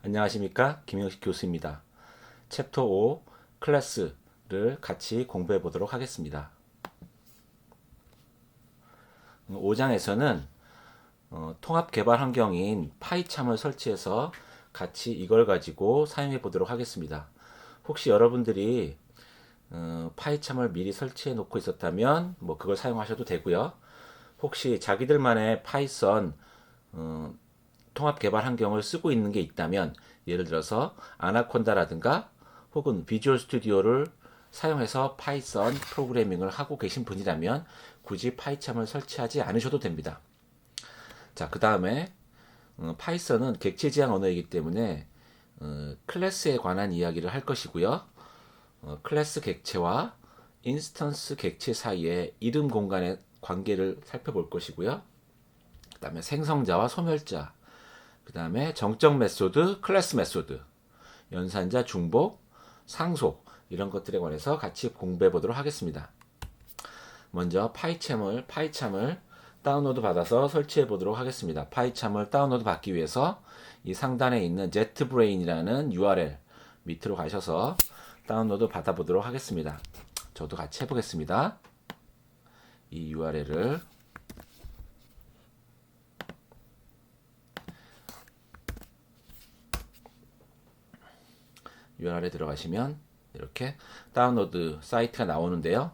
안녕하십니까, 김영식 교수입니다. 챕터 5 클래스를 같이 공부해 보도록 하겠습니다. 5장에서는 통합 개발 환경인 파이참을 설치해서 같이 이걸 가지고 사용해 보도록 하겠습니다. 혹시 여러분들이 파이참을 미리 설치해 놓고 있었다면 그걸 사용하셔도 되고요. 혹시 자기들만의 파이썬 통합 개발 환경을 쓰고 있는 게 있다면, 예를 들어서 아나콘다라든가 혹은 비주얼 스튜디오를 사용해서 파이썬 프로그래밍을 하고 계신 분이라면 굳이 파이참을 설치하지 않으셔도 됩니다. 자, 그 다음에 파이썬은 객체 지향 언어이기 때문에 클래스에 관한 이야기를 할 것이고요. 클래스 객체와 인스턴스 객체 사이의 이름 공간의 관계를 살펴볼 것이고요. 그 다음에 생성자와 소멸자, 그 다음에 정적 메소드, 클래스 메소드, 연산자, 중복, 상속, 이런 것들에 관해서 같이 공부해 보도록 하겠습니다. 먼저 파이참을 다운로드 받아서 설치해 보도록 하겠습니다. 파이참을 다운로드 받기 위해서 이 상단에 있는 JetBrain이라는 URL 밑으로 가셔서 다운로드 받아 보도록 하겠습니다. 저도 같이 해보겠습니다. 이 URL을 URL에 들어가시면 이렇게 다운로드 사이트가 나오는데요.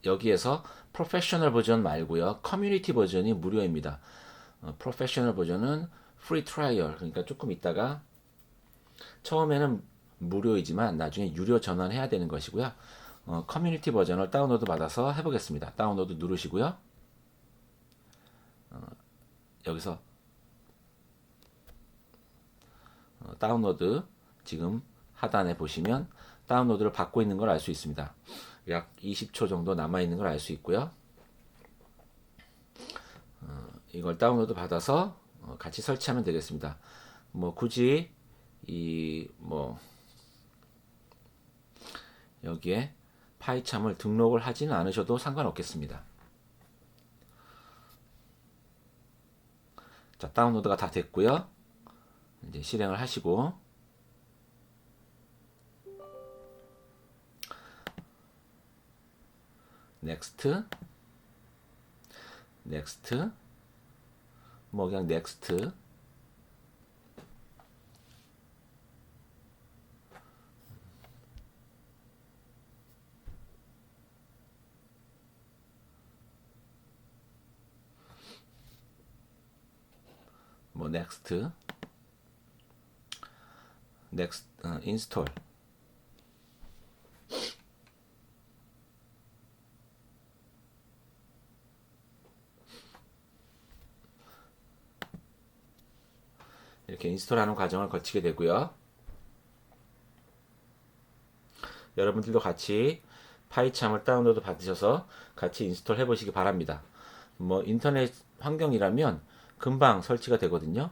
여기에서 프로페셔널 버전 말고요, 커뮤니티 버전이 무료입니다. 프로페셔널 버전은 프리 트라이얼, 그러니까 조금 있다가 처음에는 무료이지만 나중에 유료 전환해야 되는 것이고요. 커뮤니티 버전을 다운로드 받아서 해보겠습니다. 다운로드 누르시고요. 여기서 다운로드, 지금 하단에 보시면 다운로드를 받고 있는 걸 알 수 있습니다. 약 20초 정도 남아 있는 걸 알 수 있고요. 이걸 다운로드 받아서 같이 설치하면 되겠습니다. 굳이 여기에 파이참을 등록을 하지는 않으셔도 상관없겠습니다. 자, 다운로드가 다 됐고요. 이제 실행을 하시고, 넥스트, 그냥 넥스트, 넥스트, 인스톨, 이렇게 인스톨하는 과정을 거치게 되고요. 여러분들도 같이 파이참을 다운로드 받으셔서 같이 인스톨 해보시기 바랍니다. 인터넷 환경이라면 금방 설치가 되거든요.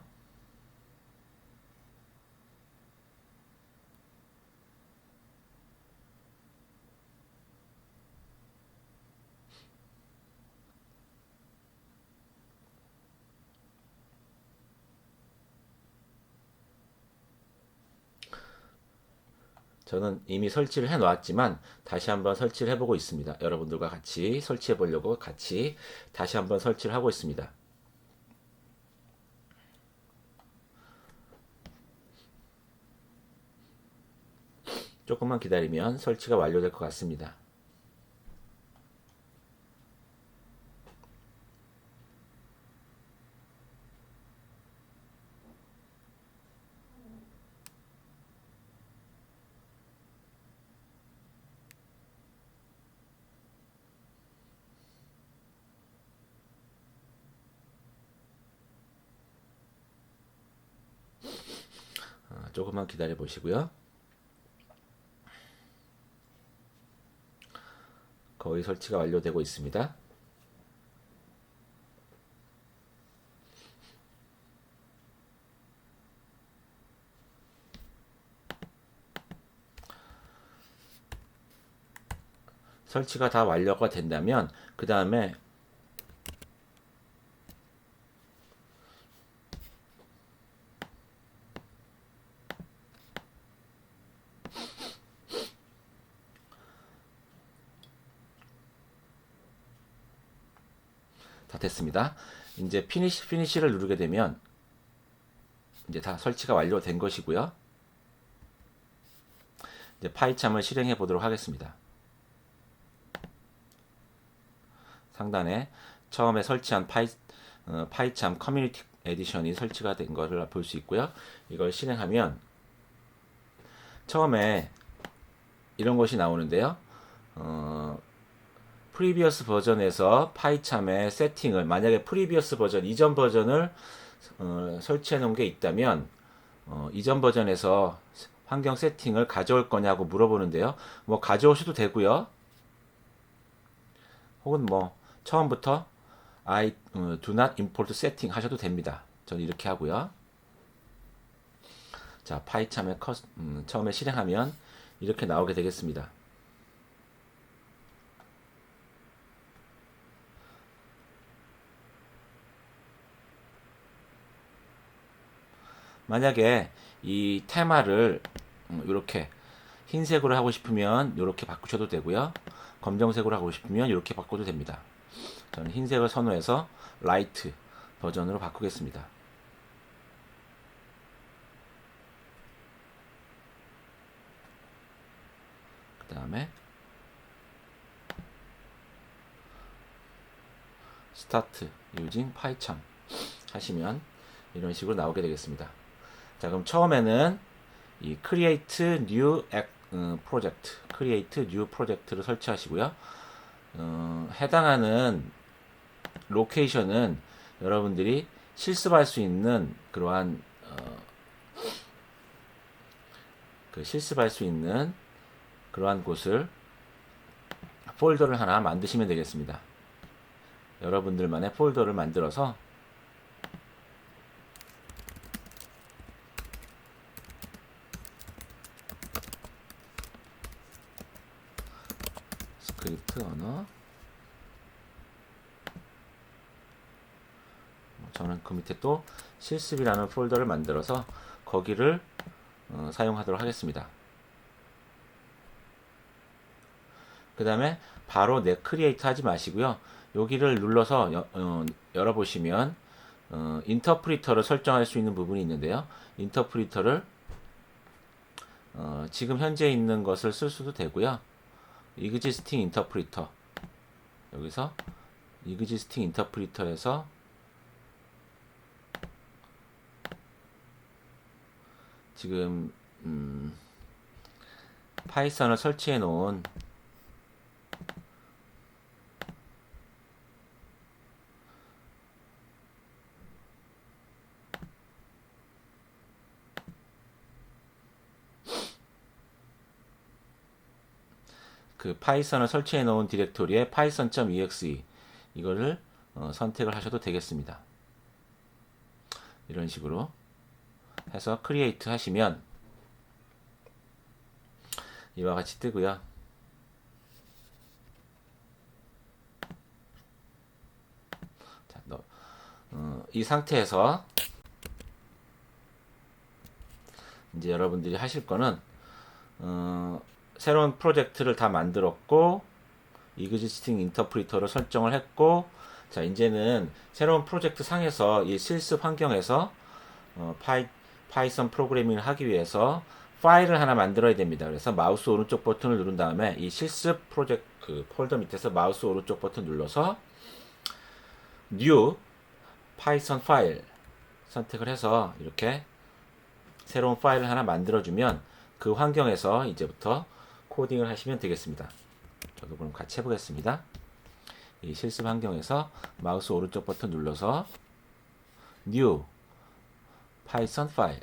저는 이미 설치를 해 놓았지만 다시 한번 설치를 해보고 있습니다. 여러분들과 같이 설치해 보려고 같이 다시 한번 설치를 하고 있습니다. 조금만 기다리면 설치가 완료될 것 같습니다. 조금만 기다려 보시고요. 거의 설치가 완료되고 있습니다. 설치가 다 완료가 된다면 그 다음에 다 됐습니다. 이제 피니시를 누르게 되면 이제 다 설치가 완료된 것이고요. 이제 파이참을 실행해 보도록 하겠습니다. 상단에 처음에 설치한 파이참 커뮤니티 에디션이 설치가 된 것을 볼 수 있고요. 이걸 실행하면 처음에 이런 것이 나오는데요. 프리비어스 버전에서 파이참의 세팅을, 만약에 프리비어스 버전, 이전 버전을 설치해 놓은 게 있다면 이전 버전에서 환경 세팅을 가져올 거냐고 물어보는데요. 뭐 가져오셔도 되고요. 혹은 뭐 처음부터 I do not import setting 하셔도 됩니다. 저는 이렇게 하고요. 자, 파이참에 처음에 실행하면 이렇게 나오게 되겠습니다. 만약에 이 테마를 이렇게 흰색으로 하고 싶으면 이렇게 바꾸셔도 되고요. 검정색으로 하고 싶으면 이렇게 바꿔도 됩니다. 저는 흰색을 선호해서 라이트 버전으로 바꾸겠습니다. 그 다음에 스타트 유징 파이참 하시면 이런 식으로 나오게 되겠습니다. 자, 그럼 처음에는 이 create new project를 설치하시고요. 해당하는 로케이션은 여러분들이 실습할 수 있는 그러한 실습할 수 있는 그러한 곳을 폴더를 하나 만드시면 되겠습니다. 여러분들만의 폴더를 만들어서 스크립트 언어, 저는 그 밑에 또 실습이라는 폴더를 만들어서 거기를 사용하도록 하겠습니다. 그 다음에 바로 내 크리에이트 하지 마시고요. 여기를 눌러서 열어보시면 인터프리터를 설정할 수 있는 부분이 있는데요. 인터프리터를 지금 현재 있는 것을 쓸 수도 되고요. existing interpreter, 여기서 existing interpreter에서 지금 파이썬을 설치해 놓은 그 파이썬을 설치해 놓은 디렉토리에 python.exe 이거를 선택을 하셔도 되겠습니다. 이런 식으로 해서 크리에이트 하시면 이와 같이 뜨고요. 자, 이 상태에서 이제 여러분들이 하실 거는 새로운 프로젝트를 다 만들었고 existing 인터프리터를 설정을 했고, 자 이제는 새로운 프로젝트 상에서 이 실습 환경에서 파이썬 프로그래밍을 하기 위해서 파일을 하나 만들어야 됩니다. 그래서 마우스 오른쪽 버튼을 누른 다음에 이 실습 프로젝트 폴더 밑에서 마우스 오른쪽 버튼 눌러서 New 파이썬 파일 선택을 해서 이렇게 새로운 파일을 하나 만들어주면 그 환경에서 이제부터 코딩을 하시면 되겠습니다. 저도 그럼 같이 해보겠습니다. 이 실습 환경에서 마우스 오른쪽 버튼 눌러서 New 파이썬 파일,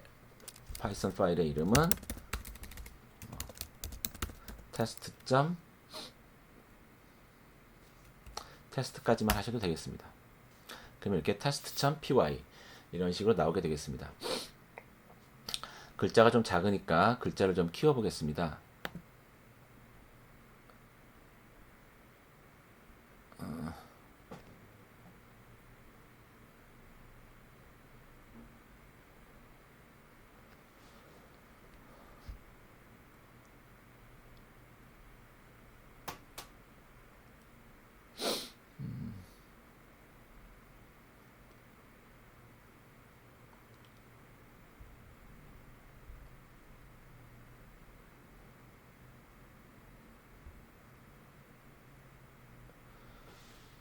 파이썬 파일의 이름은 테스트까지만 하셔도 되겠습니다. 그러면 이렇게 test.py 이런 식으로 나오게 되겠습니다. 글자가 좀 작으니까 글자를 좀 키워 보겠습니다.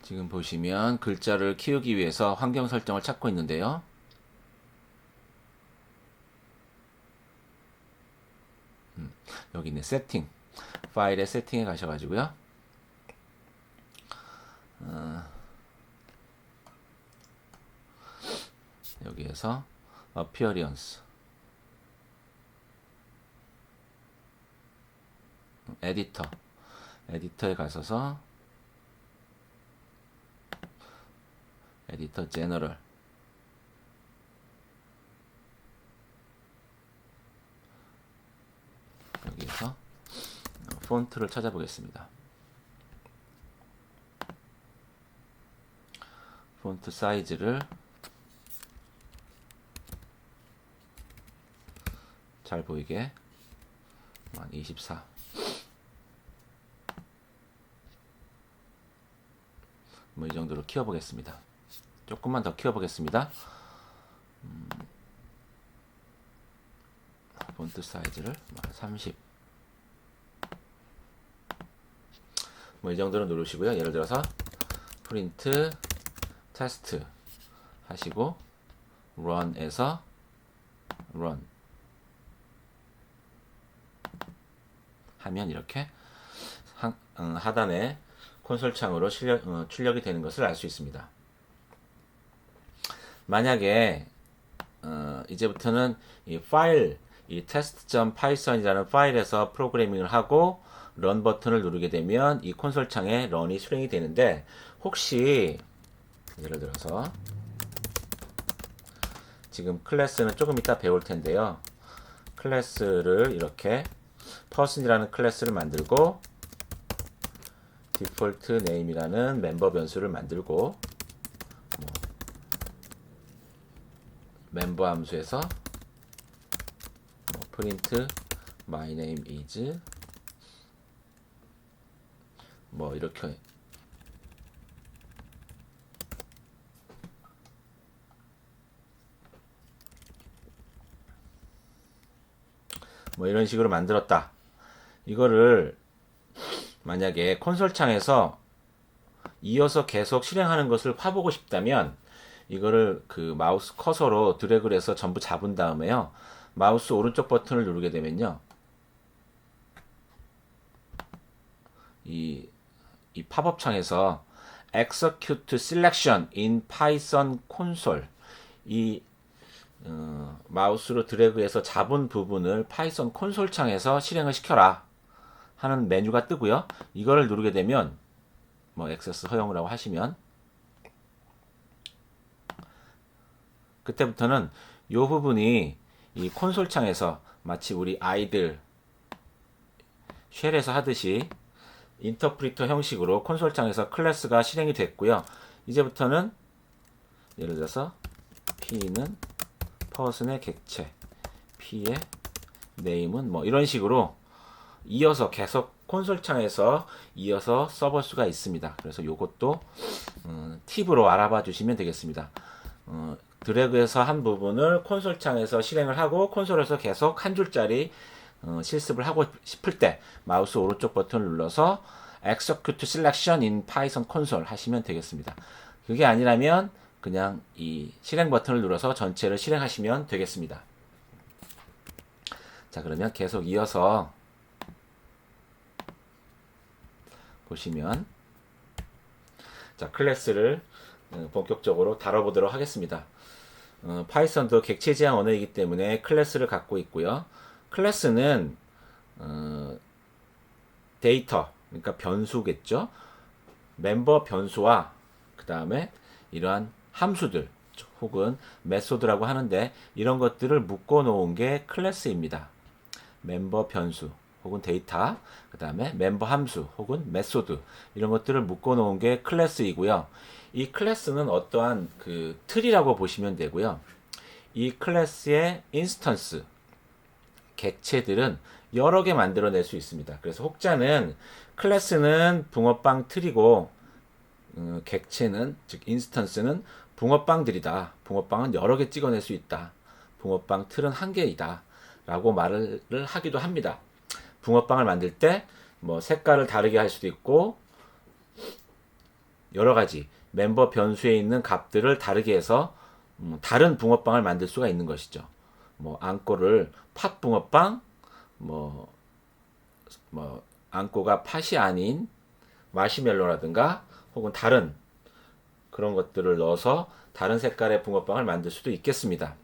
지금 보시면 글자를 키우기 위해서 환경 설정을 찾고 있는데요. 여기 있네. 세팅. 파일의 세팅에 가셔가지고요. 여기에서 appearance, 에디터에 가셔서 에디터 제너럴, 여기에서 폰트를 찾아보겠습니다. 폰트 사이즈를 잘 보이게 24. 뭐 이 정도로 키워보겠습니다. 조금만 더 키워보겠습니다. 폰트 사이즈를 30. 뭐 이 정도로 누르시고요. 예를 들어서 프린트 테스트 하시고 run에서 run 하면 이렇게 하단에 콘솔 창으로 출력이 되는 것을 알 수 있습니다. 만약에 이제부터는 이 파일, 이 test.python이라는 파일에서 프로그래밍을 하고 런 버튼을 누르게 되면 이 콘솔 창에 런이 실행이 되는데, 혹시 예를 들어서 지금 클래스는 조금 이따 배울 텐데요. 클래스를 이렇게 person이라는 클래스를 만들고 디폴트 네임이라는 멤버 변수를 만들고 멤버 함수에서 print my name is 뭐 이렇게 뭐 이런 식으로 만들었다. 이거를 만약에 콘솔 창에서 이어서 계속 실행하는 것을 봐보고 싶다면 이거를 그 마우스 커서로 드래그를 해서 전부 잡은 다음에요. 마우스 오른쪽 버튼을 누르게 되면요. 이 팝업 창에서 Execute Selection in Python Console 이 마우스로 드래그해서 잡은 부분을 파이썬 콘솔 창에서 실행을 시켜라 하는 메뉴가 뜨고요. 이거를 누르게 되면 뭐 액세스 허용이라고 하시면 그때부터는 이 부분이 이 콘솔 창에서 마치 우리 아이들 쉘에서 하듯이 인터프리터 형식으로 콘솔 창에서 클래스가 실행이 됐고요. 이제부터는 예를 들어서 P는 person의 객체, P의 name은 뭐 이런 식으로 이어서 계속 콘솔 창에서 이어서 써볼 수가 있습니다. 그래서 요것도 팁으로 알아봐 주시면 되겠습니다. 드래그해서 한 부분을 콘솔 창에서 실행을 하고 콘솔에서 계속 한 줄짜리 실습을 하고 싶을 때 마우스 오른쪽 버튼을 눌러서 Execute Selection in Python Console 하시면 되겠습니다. 그게 아니라면 그냥 이 실행 버튼을 눌러서 전체를 실행하시면 되겠습니다. 자, 그러면 계속 이어서 보시면 자, 클래스를 본격적으로 다뤄보도록 하겠습니다. 파이썬도 객체 지향 언어이기 때문에 클래스를 갖고 있고요. 클래스는 데이터, 그러니까 변수겠죠. 멤버 변수와 그 다음에 이러한 함수들 혹은 메소드라고 하는데 이런 것들을 묶어 놓은 게 클래스입니다. 멤버 변수 혹은 데이터, 그 다음에 멤버 함수 혹은 메소드 이런 것들을 묶어 놓은 게 클래스이고요. 이 클래스는 어떠한 그 틀이라고 보시면 되고요. 이 클래스의 인스턴스 객체들은 여러 개 만들어낼 수 있습니다. 그래서 혹자는 클래스는 붕어빵 틀이고 객체는 즉 인스턴스는 붕어빵들이다. 붕어빵은 여러 개 찍어낼 수 있다. 붕어빵 틀은 한 개이다. 라고 말을 하기도 합니다. 붕어빵을 만들 때 뭐 색깔을 다르게 할 수도 있고 여러 가지 멤버 변수에 있는 값들을 다르게 해서 다른 붕어빵을 만들 수가 있는 것이죠. 뭐 앙꼬를 팥 붕어빵, 뭐 앙꼬가 팥이 아닌 마시멜로라든가 혹은 다른 그런 것들을 넣어서 다른 색깔의 붕어빵을 만들 수도 있겠습니다.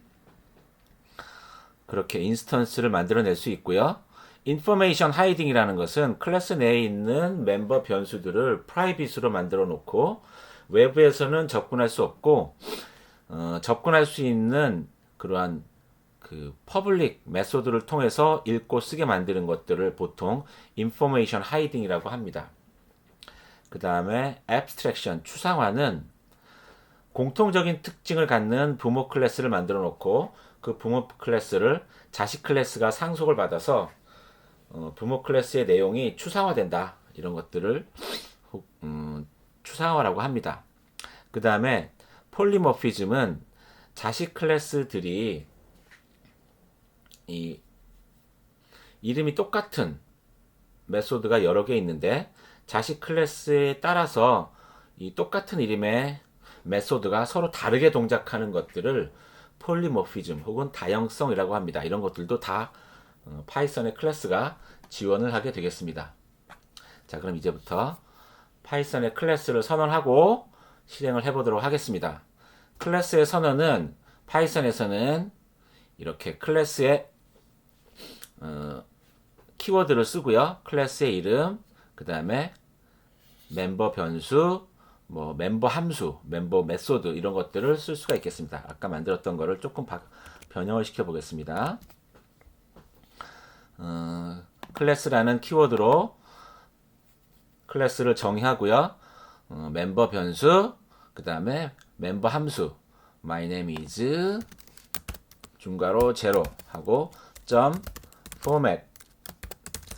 그렇게 인스턴스를 만들어낼 수 있고요. 인포메이션 하이딩이라는 것은 클래스 내에 있는 멤버 변수들을 프라이빗으로 만들어 놓고 외부에서는 접근할 수 없고 접근할 수 있는 그러한 그 퍼블릭 메소드를 통해서 읽고 쓰게 만드는 것들을 보통 인포메이션 하이딩이라고 합니다. 그 다음에 abstraction, 추상화는 공통적인 특징을 갖는 부모 클래스를 만들어 놓고 그 부모 클래스를 자식 클래스가 상속을 받아서 부모 클래스의 내용이 추상화된다. 이런 것들을 추상화라고 합니다. 그 다음에 폴리모피즘은 자식 클래스들이 이 이름이 똑같은 메소드가 여러 개 있는데 자식 클래스에 따라서 이 똑같은 이름의 메소드가 서로 다르게 동작하는 것들을 폴리모피즘 혹은 다형성이라고 합니다. 이런 것들도 다 파이썬의 클래스가 지원을 하게 되겠습니다. 자, 그럼 이제부터 파이썬의 클래스를 선언하고 실행을 해보도록 하겠습니다. 클래스의 선언은 파이썬에서는 이렇게 클래스의 키워드를 쓰고요. 클래스의 이름, 그 다음에 멤버 변수, 뭐 멤버 함수, 멤버 메소드 이런 것들을 쓸 수가 있겠습니다. 아까 만들었던 거를 조금 변형을 시켜 보겠습니다. 클래스라는 키워드로 클래스를 정의하고요. 멤버 변수, 그 다음에 멤버 함수, my name is 중괄호 0 하고 점 format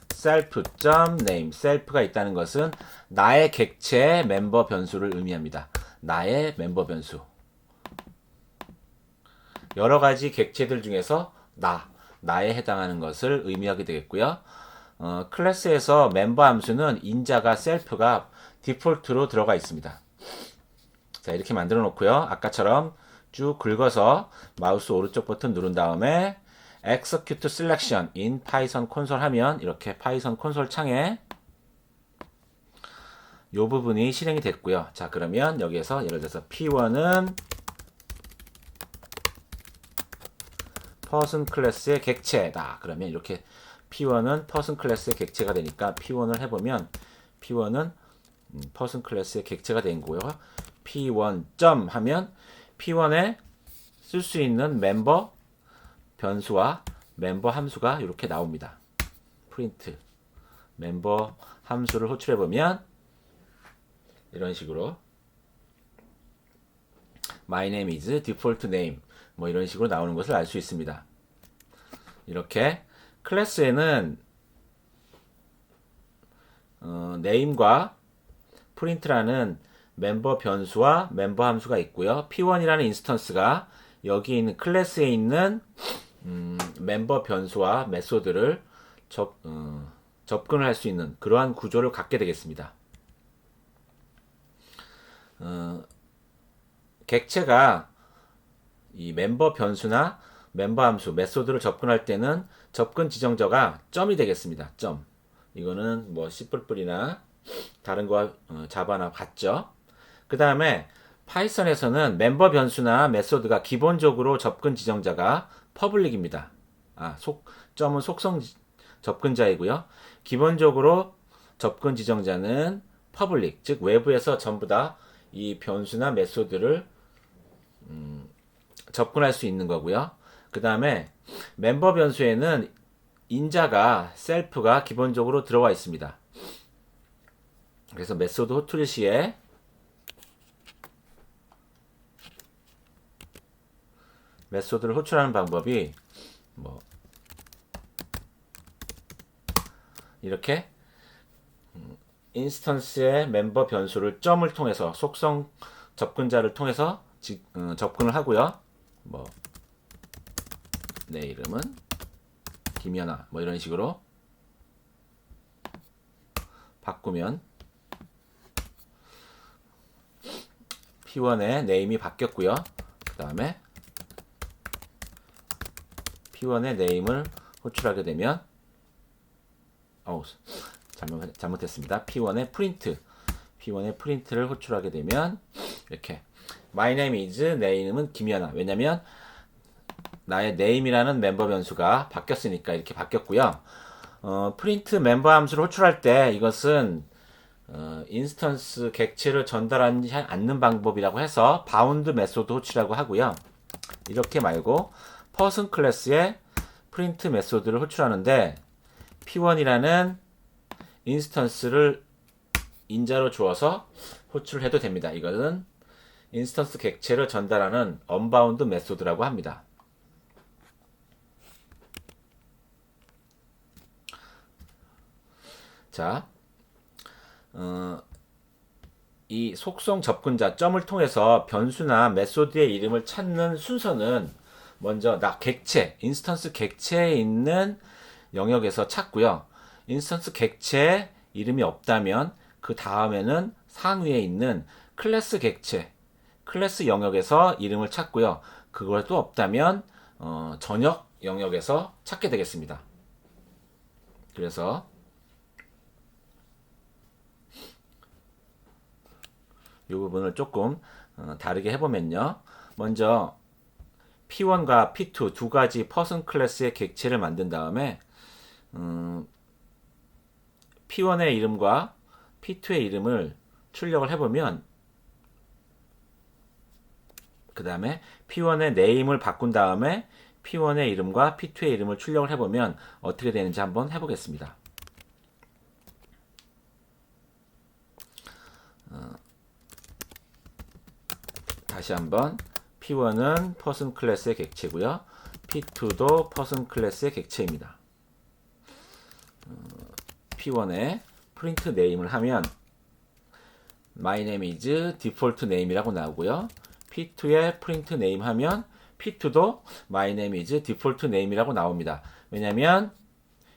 self.name self가 있다는 것은 나의 객체 멤버 변수를 의미합니다. 나의 멤버 변수. 여러 가지 객체들 중에서 나에 해당하는 것을 의미하게 되겠고요. 클래스에서 멤버 함수는 인자가 self가 디폴트로 들어가 있습니다. 자, 이렇게 만들어 놓고요. 아까처럼 쭉 긁어서 마우스 오른쪽 버튼 누른 다음에 execute selection in python 콘솔 하면 이렇게 파이썬 콘솔 창에 이 부분이 실행이 됐고요. 자, 그러면 여기에서 예를 들어서 P1은 person 클래스의 객체다. 그러면 이렇게 P1은 person 클래스의 객체가 되니까 P1을 해보면 P1은 person 클래스의 객체가 된 거고요. P1 점 하면 P1에 쓸 수 있는 멤버 변수와 멤버 함수가 이렇게 나옵니다. 프린트 멤버 함수를 호출해 보면 이런 식으로 my name is default name 뭐 이런 식으로 나오는 것을 알 수 있습니다. 이렇게 클래스에는 name과 print라는 멤버 변수와 멤버 함수가 있고요. P1이라는 인스턴스가 여기 있는 클래스에 있는 멤버 변수와 메소드를 접근을 할 수 있는 그러한 구조를 갖게 되겠습니다. 객체가 이 멤버 변수나 멤버 함수, 메소드를 접근할 때는 접근 지정자가 점이 되겠습니다. 점. 이거는 뭐 C++이나 다른 거와 자바나 같죠. 그 다음에 파이썬에서는 멤버 변수나 메소드가 기본적으로 접근 지정자가 퍼블릭입니다. 점은 속성 접근자이고요. 기본적으로 접근 지정자는 퍼블릭, 즉 외부에서 전부 다 이 변수나 메소드를 접근할 수 있는 거고요. 그 다음에 멤버 변수에는 인자가 셀프가 기본적으로 들어와 있습니다. 그래서 메소드 호출 시에 메소드를 호출하는 방법이 뭐 이렇게 인스턴스의 멤버 변수를 점을 통해서 속성 접근자를 통해서 접근을 하고요. 뭐 내 이름은 김연아 뭐 이런 식으로 바꾸면 P1의 네임이 바뀌었고요. 그 다음에 P1의 네임을 호출하게 되면 잘못했습니다. P1의 프린트를 호출하게 되면 이렇게 My name is 내 이름은 김연아. 왜냐면 나의 name이라는 멤버 변수가 바뀌었으니까 이렇게 바뀌었고요. 프린트 멤버 함수를 호출할 때 이것은 인스턴스 객체를 전달하지 않는 방법이라고 해서 바운드 메소드 호출이라고 하고요. 이렇게 말고 퍼슨 클래스의 프린트 메소드를 호출하는데 P1이라는 인스턴스를 인자로 주어서 호출해도 됩니다. 이것은 인스턴스 객체를 전달하는 언바운드 메소드라고 합니다. 자, 이 속성 접근자 점을 통해서 변수나 메소드의 이름을 찾는 순서는 먼저 인스턴스 객체에 있는 영역에서 찾고요. 인스턴스 객체에 이름이 없다면 그 다음에는 상위에 있는 클래스 객체, 클래스 영역에서 이름을 찾고요. 그것도 없다면 전역 영역에서 찾게 되겠습니다. 그래서 이 부분을 조금 다르게 해보면요. 먼저 P1과 P2 두 가지 퍼슨 클래스의 객체를 만든 다음에 P1의 이름과 P2의 이름을 출력을 해보면 그 다음에 P1의 네임을 바꾼 다음에 P1의 이름과 P2의 이름을 출력을 해보면 어떻게 되는지 한번 해보겠습니다. 다시 한번 P1은 퍼슨 클래스의 객체고요. P2도 퍼슨 클래스의 객체입니다. P1에 프린트 네임을 하면 My name is default name이라고 나오고요. P2에 프린트 네임 하면 P2도 My name is default name이라고 나옵니다. 왜냐하면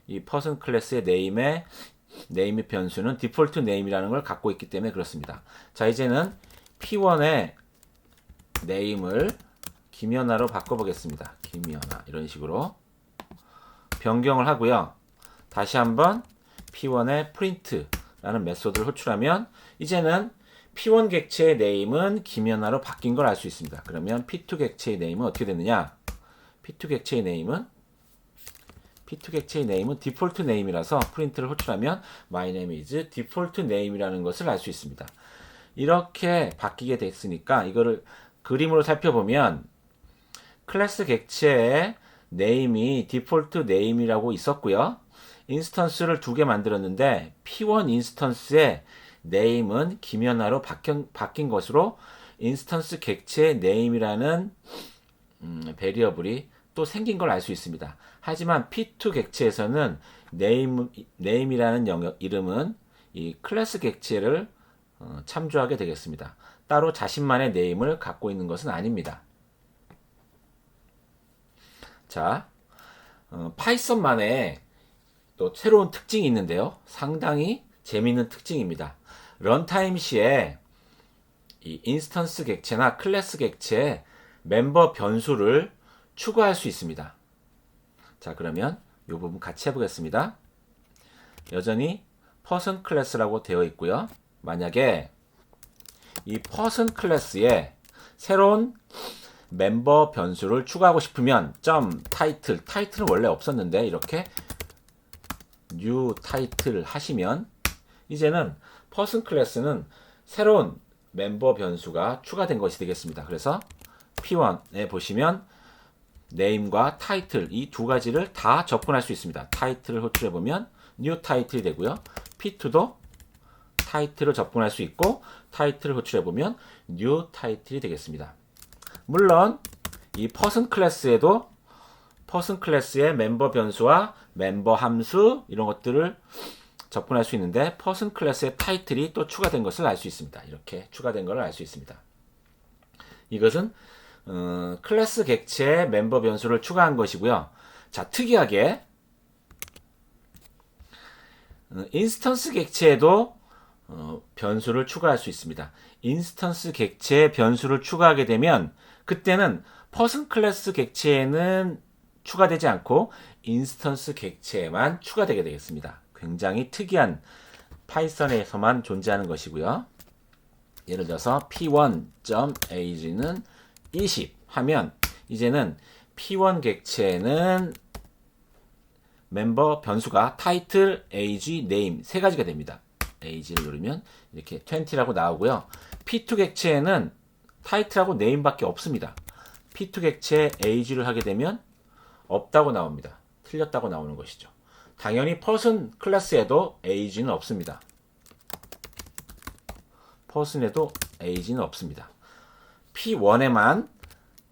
이 퍼슨 클래스의 네임의 변수는 디폴트 네임이라는 걸 갖고 있기 때문에 그렇습니다. 자, 이제는 P1의 네임을 김연아로 바꿔보겠습니다. 김연아 이런 식으로 변경을 하고요. 다시 한번 P1의 print라는 메소드를 호출하면 이제는 P1 객체의 네임은 김연아로 바뀐 걸 알 수 있습니다. 그러면 P2 객체의 네임은 어떻게 되느냐? P2 객체의 네임은 디폴트 네임이라서 프린트를 호출하면 My name is default name이라는 것을 알 수 있습니다. 이렇게 바뀌게 됐으니까 이거를 그림으로 살펴보면 클래스 객체의 네임이 디폴트 네임이라고 있었고요. 인스턴스를 두 개 만들었는데 P1 인스턴스의 네임은 김연아로 바뀐 것으로 인스턴스 객체의 네임이라는 베리어블이 또 생긴 걸 알 수 있습니다. 하지만 P2 객체에서는 네임이라는 영역 이름은 이 클래스 객체를 참조하게 되겠습니다. 따로 자신만의 네임을 갖고 있는 것은 아닙니다. 자, 파이썬만의 또 새로운 특징이 있는데요. 상당히 재미있는 특징입니다. 런타임 시에 이 인스턴스 객체나 클래스 객체에 멤버 변수를 추가할 수 있습니다. 자, 그러면 이 부분 같이 해보겠습니다. 여전히 퍼슨 클래스라고 되어 있고요. 만약에 이 퍼슨 클래스에 새로운 멤버 변수를 추가하고 싶으면 타이틀은 원래 없었는데 이렇게 new 타이틀 하시면 이제는 퍼슨 클래스는 새로운 멤버 변수가 추가된 것이 되겠습니다. 그래서 P1에 보시면 네임과 타이틀 이 두 가지를 다 접근할 수 있습니다. 타이틀을 호출해 보면 new 타이틀이 되고요. P2도 타이틀을 접근할 수 있고 타이틀을 호출해 보면 new 타이틀이 되겠습니다. 물론 이 퍼슨 클래스에도 퍼슨 클래스의 멤버 변수와 멤버 함수 이런 것들을 접근할 수 있는데 퍼슨 클래스의 타이틀이 또 추가된 것을 알 수 있습니다. 이렇게 추가된 것을 알 수 있습니다. 이것은 클래스 객체의 멤버 변수를 추가한 것이고요. 자, 특이하게 인스턴스 객체에도 변수를 추가할 수 있습니다. 인스턴스 객체에 변수를 추가하게 되면 그때는 퍼슨 클래스 객체에는 추가되지 않고 인스턴스 객체에만 추가되게 되겠습니다. 굉장히 특이한 파이썬에서만 존재하는 것이고요. 예를 들어서 p1.age는 20 하면 이제는 p1 객체에는 멤버 변수가 타이틀, age, name 세 가지가 됩니다. age를 누르면 이렇게 20라고 나오고요. p2 객체에는 타이틀하고 name밖에 없습니다. p2 객체에 age를 하게 되면 없다고 나옵니다. 틀렸다고 나오는 것이죠. 당연히 person 클래스에도 age는 없습니다. person에도 age는 없습니다. p1에만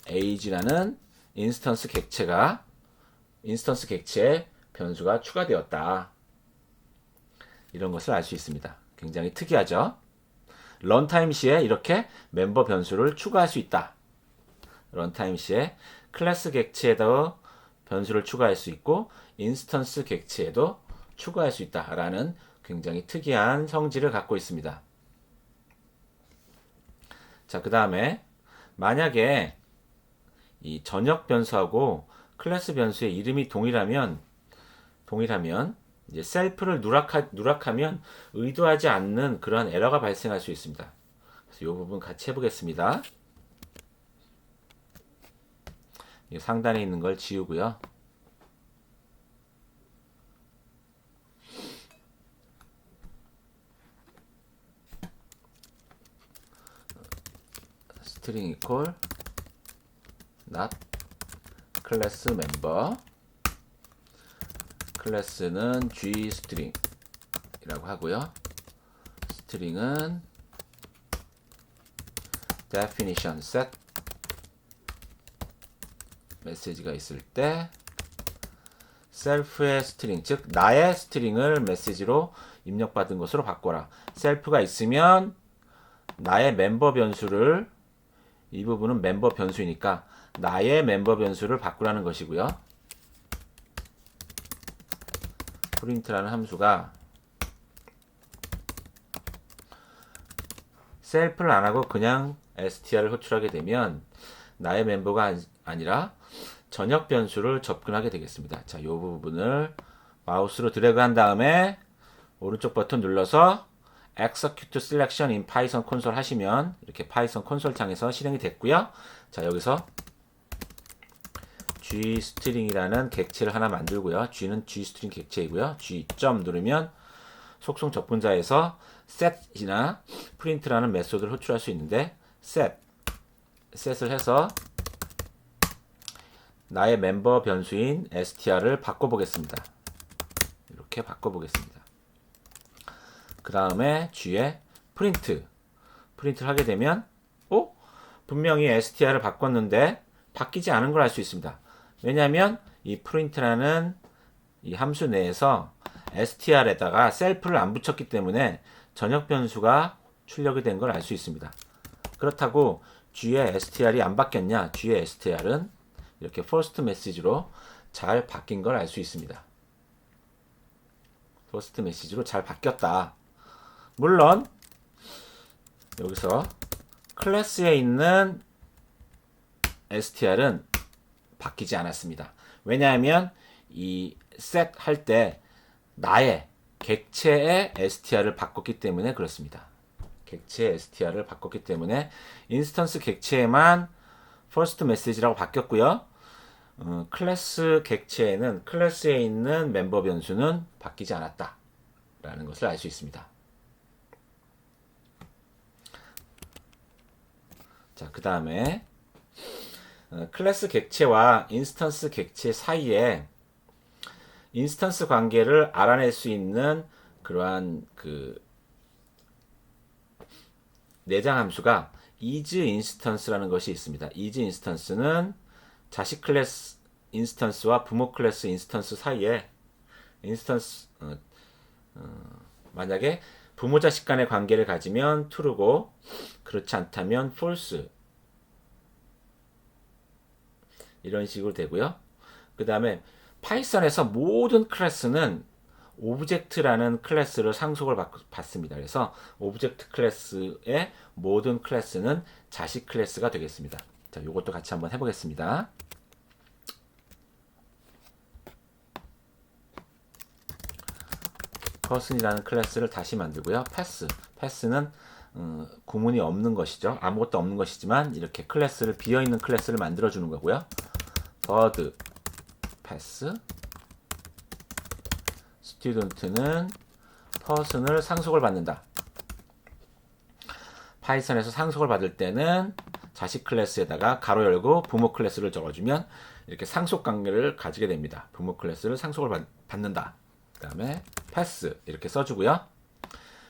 age라는 인스턴스 객체에 변수가 추가되었다. 이런 것을 알 수 있습니다. 굉장히 특이하죠? 런타임 시에 이렇게 멤버 변수를 추가할 수 있다. 런타임 시에 클래스 객체에도 변수를 추가할 수 있고 인스턴스 객체에도 추가할 수 있다라는 굉장히 특이한 성질을 갖고 있습니다. 자, 그 다음에 만약에 이 전역 변수하고 클래스 변수의 이름이 동일하면 이제 셀프를 누락하면 의도하지 않는 그런 에러가 발생할 수 있습니다. 그래서 이 부분 같이 해보겠습니다. 상단에 있는 걸 지우고요. string equal not 클래스 멤버 클래스는 gstring이라고 하고요. string은 definition set 메시지가 있을 때 셀프의 스트링, 즉 나의 스트링을 메시지로 입력받은 것으로 바꿔라. 셀프가 있으면 나의 멤버 변수를, 이 부분은 멤버 변수이니까 나의 멤버 변수를 바꾸라는 것이고요. 프린트라는 함수가 셀프를 안 하고 그냥 str을 호출하게 되면 나의 멤버가 아니라 전역 변수를 접근하게 되겠습니다. 자, 이 부분을 마우스로 드래그 한 다음에 오른쪽 버튼 눌러서 execute selection in python console 하시면 이렇게 파이썬 콘솔 창에서 실행이 됐고요. 자, 여기서 gstring이라는 객체를 하나 만들고요. g는 gstring 객체이고요. g 점 누르면 속성 접근자에서 set이나 print라는 메소드를 호출할 수 있는데 set을 해서 나의 멤버 변수인 str을 바꿔보겠습니다. 이렇게 바꿔보겠습니다. 그 다음에 g에 print를 하게 되면 분명히 str을 바꿨는데 바뀌지 않은 걸 알 수 있습니다. 왜냐하면 이 print라는 이 함수 내에서 str에다가 셀프를 안 붙였기 때문에 전역 변수가 출력이 된 걸 알 수 있습니다. 그렇다고 g의 str이 안 바뀌었냐? g의 str은 이렇게 first message로 잘 바뀐 걸 알 수 있습니다. first message로 잘 바뀌었다. 물론 여기서 클래스에 있는 str은 바뀌지 않았습니다. 왜냐하면 이 set 할 때 나의 객체의 str를 바꿨기 때문에 그렇습니다. 객체의 str를 바꿨기 때문에 인스턴스 객체에만 first message라고 바뀌었고요. 클래스 객체에는 클래스에 있는 멤버 변수는 바뀌지 않았다 라는 것을 알 수 있습니다. 자, 그 다음에 클래스 객체와 인스턴스 객체 사이에 인스턴스 관계를 알아낼 수 있는 그러한 내장 함수가 isInstance라는 것이 있습니다. isInstance는 자식 클래스 인스턴스와 부모 클래스 인스턴스 사이에 만약에 부모 자식 간의 관계를 가지면 true고 그렇지 않다면 false 이런 식으로 되고요. 그 다음에 파이썬에서 모든 클래스는 오브젝트라는 클래스를 상속을 받습니다. 그래서 오브젝트 클래스의 모든 클래스는 자식 클래스가 되겠습니다. 자, 이것도 같이 한번 해보겠습니다. person이라는 클래스를 다시 만들고요. 패스는 구문이 없는 것이죠. 아무것도 없는 것이지만 이렇게 클래스를 비어있는 클래스를 만들어주는 거고요. bird 패스 student는 person을 상속을 받는다. 파이썬에서 상속을 받을 때는 자식 클래스에다가 가로 열고 부모 클래스를 적어주면 이렇게 상속 관계를 가지게 됩니다. 부모 클래스를 상속을 받는다. 그 다음에 패스 이렇게 써주고요.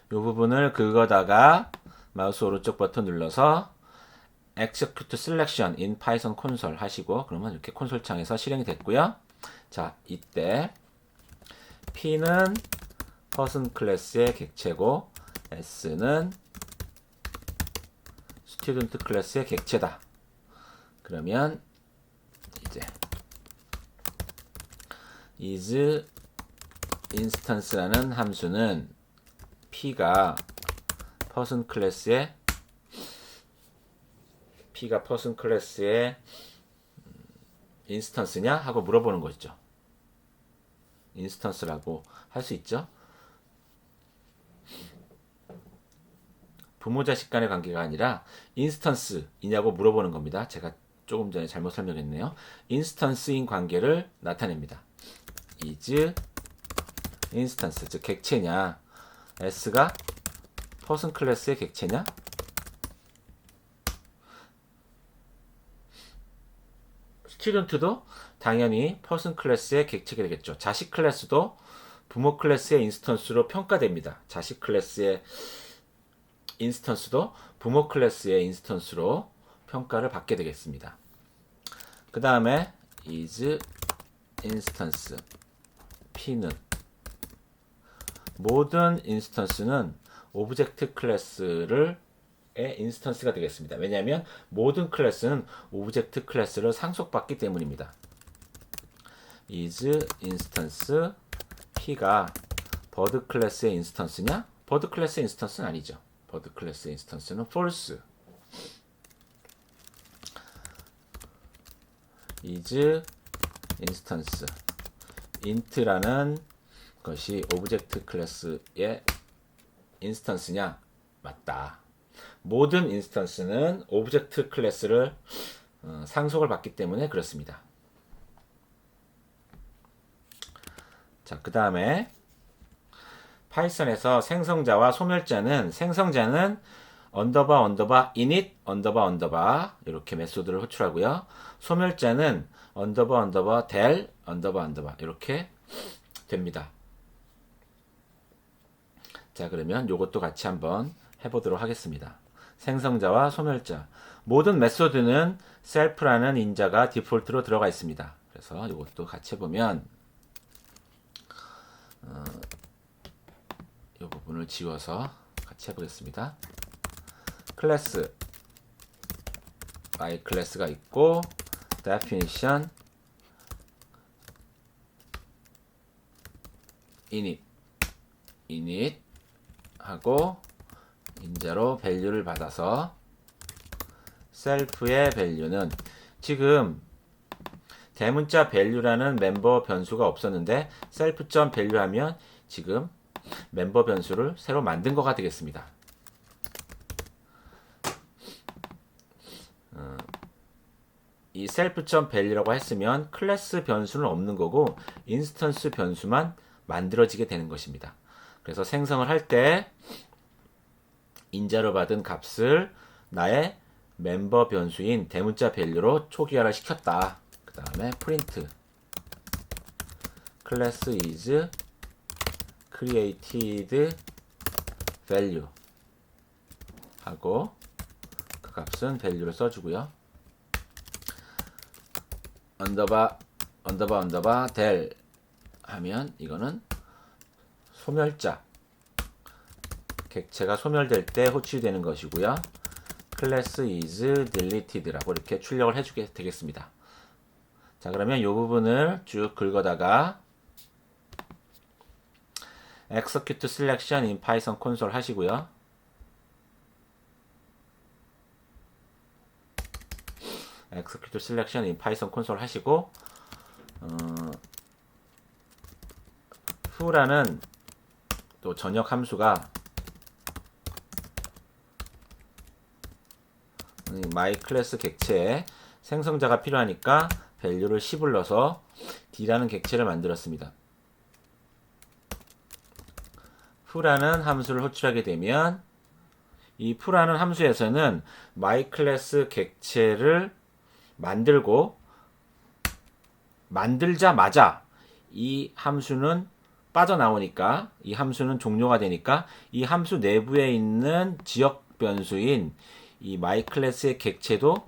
이 부분을 긁어다가 마우스 오른쪽 버튼 눌러서 execute selection in python console 하시고 그러면 이렇게 콘솔 창에서 실행이 됐고요. 자, 이때 P는 person 클래스의 객체고 S는 student 클래스의 객체다. 그러면 이제 is instance라는 함수는 P가 person 클래스의 인스턴스냐 하고 물어보는 거죠. 인스턴스라고 할 수 있죠. 부모 자식 간의 관계가 아니라 인스턴스이냐고 물어보는 겁니다. 제가 조금 전에 잘못 설명했네요. 인스턴스인 관계를 나타냅니다. is instance 즉 객체냐, s가 person 클래스의 객체냐, student도 당연히 person 클래스의 객체가 되겠죠. 자식 클래스도 부모 클래스의 인스턴스로 평가됩니다. 자식 클래스의 인스턴스도 부모 클래스의 인스턴스로 평가를 받게 되겠습니다. 그 다음에 is instance P는 모든 인스턴스는 오브젝트 클래스를 인스턴스가 되겠습니다. 왜냐하면 모든 클래스는 오브젝트 클래스를 상속받기 때문입니다. is instance P가 bird 클래스의 인스턴스냐? bird 클래스의 인스턴스는 아니죠. bird 클래스의 인스턴스는 false. is instance int라는 것이 오브젝트 클래스의 인스턴스냐? 맞다. 모든 인스턴스는 오브젝트 클래스를 상속을 받기 때문에 그렇습니다. 자, 그 다음에 파이썬에서 생성자와 소멸자는 언더바 init 언더바 이렇게 메소드를 호출하고요. 소멸자는 언더바 del 언더바 이렇게 됩니다. 자, 그러면 이것도 같이 한번 해보도록 하겠습니다. 생성자와 소멸자. 모든 메소드는 self라는 인자가 디폴트로 들어가 있습니다. 그래서 이것도 같이 해보면 이 부분을 지워서 같이 해보겠습니다. 클래스 y 클래스가 있고 definition init 하고 인자로 value를 받아서 self의 value는 지금 대문자 value라는 멤버 변수가 없었는데 self.value 하면 지금 멤버 변수를 새로 만든 거가 되겠습니다. 이 self.value라고 했으면 클래스 변수는 없는 거고 인스턴스 변수만 만들어지게 되는 것입니다. 그래서 생성을 할 때 인자로 받은 값을 나의 멤버 변수인 대문자 value로 초기화를 시켰다. 그 다음에 print class is created value 하고 그 값은 value를 써주고요. 언더바 del 하면 이거는 소멸자 객체가 소멸될 때 호출되는 것이고요. class is deleted라고 이렇게 출력을 해주게 되겠습니다. 자, 그러면 이 부분을 쭉 긁어다가 execute selection in Python console 하시고요. execute selection in Python console 하시고 who라는 또 전역 함수가 my 클래스 객체에 생성자가 필요하니까 value를 10을 넣어서 d라는 객체를 만들었습니다. who라는 함수를 호출하게 되면 이 who라는 함수에서는 my 클래스 객체를 만들고 만들자마자 이 함수는 빠져나오니까 이 함수는 종료가 되니까 이 함수 내부에 있는 지역 변수인 이 my 클래스의 객체도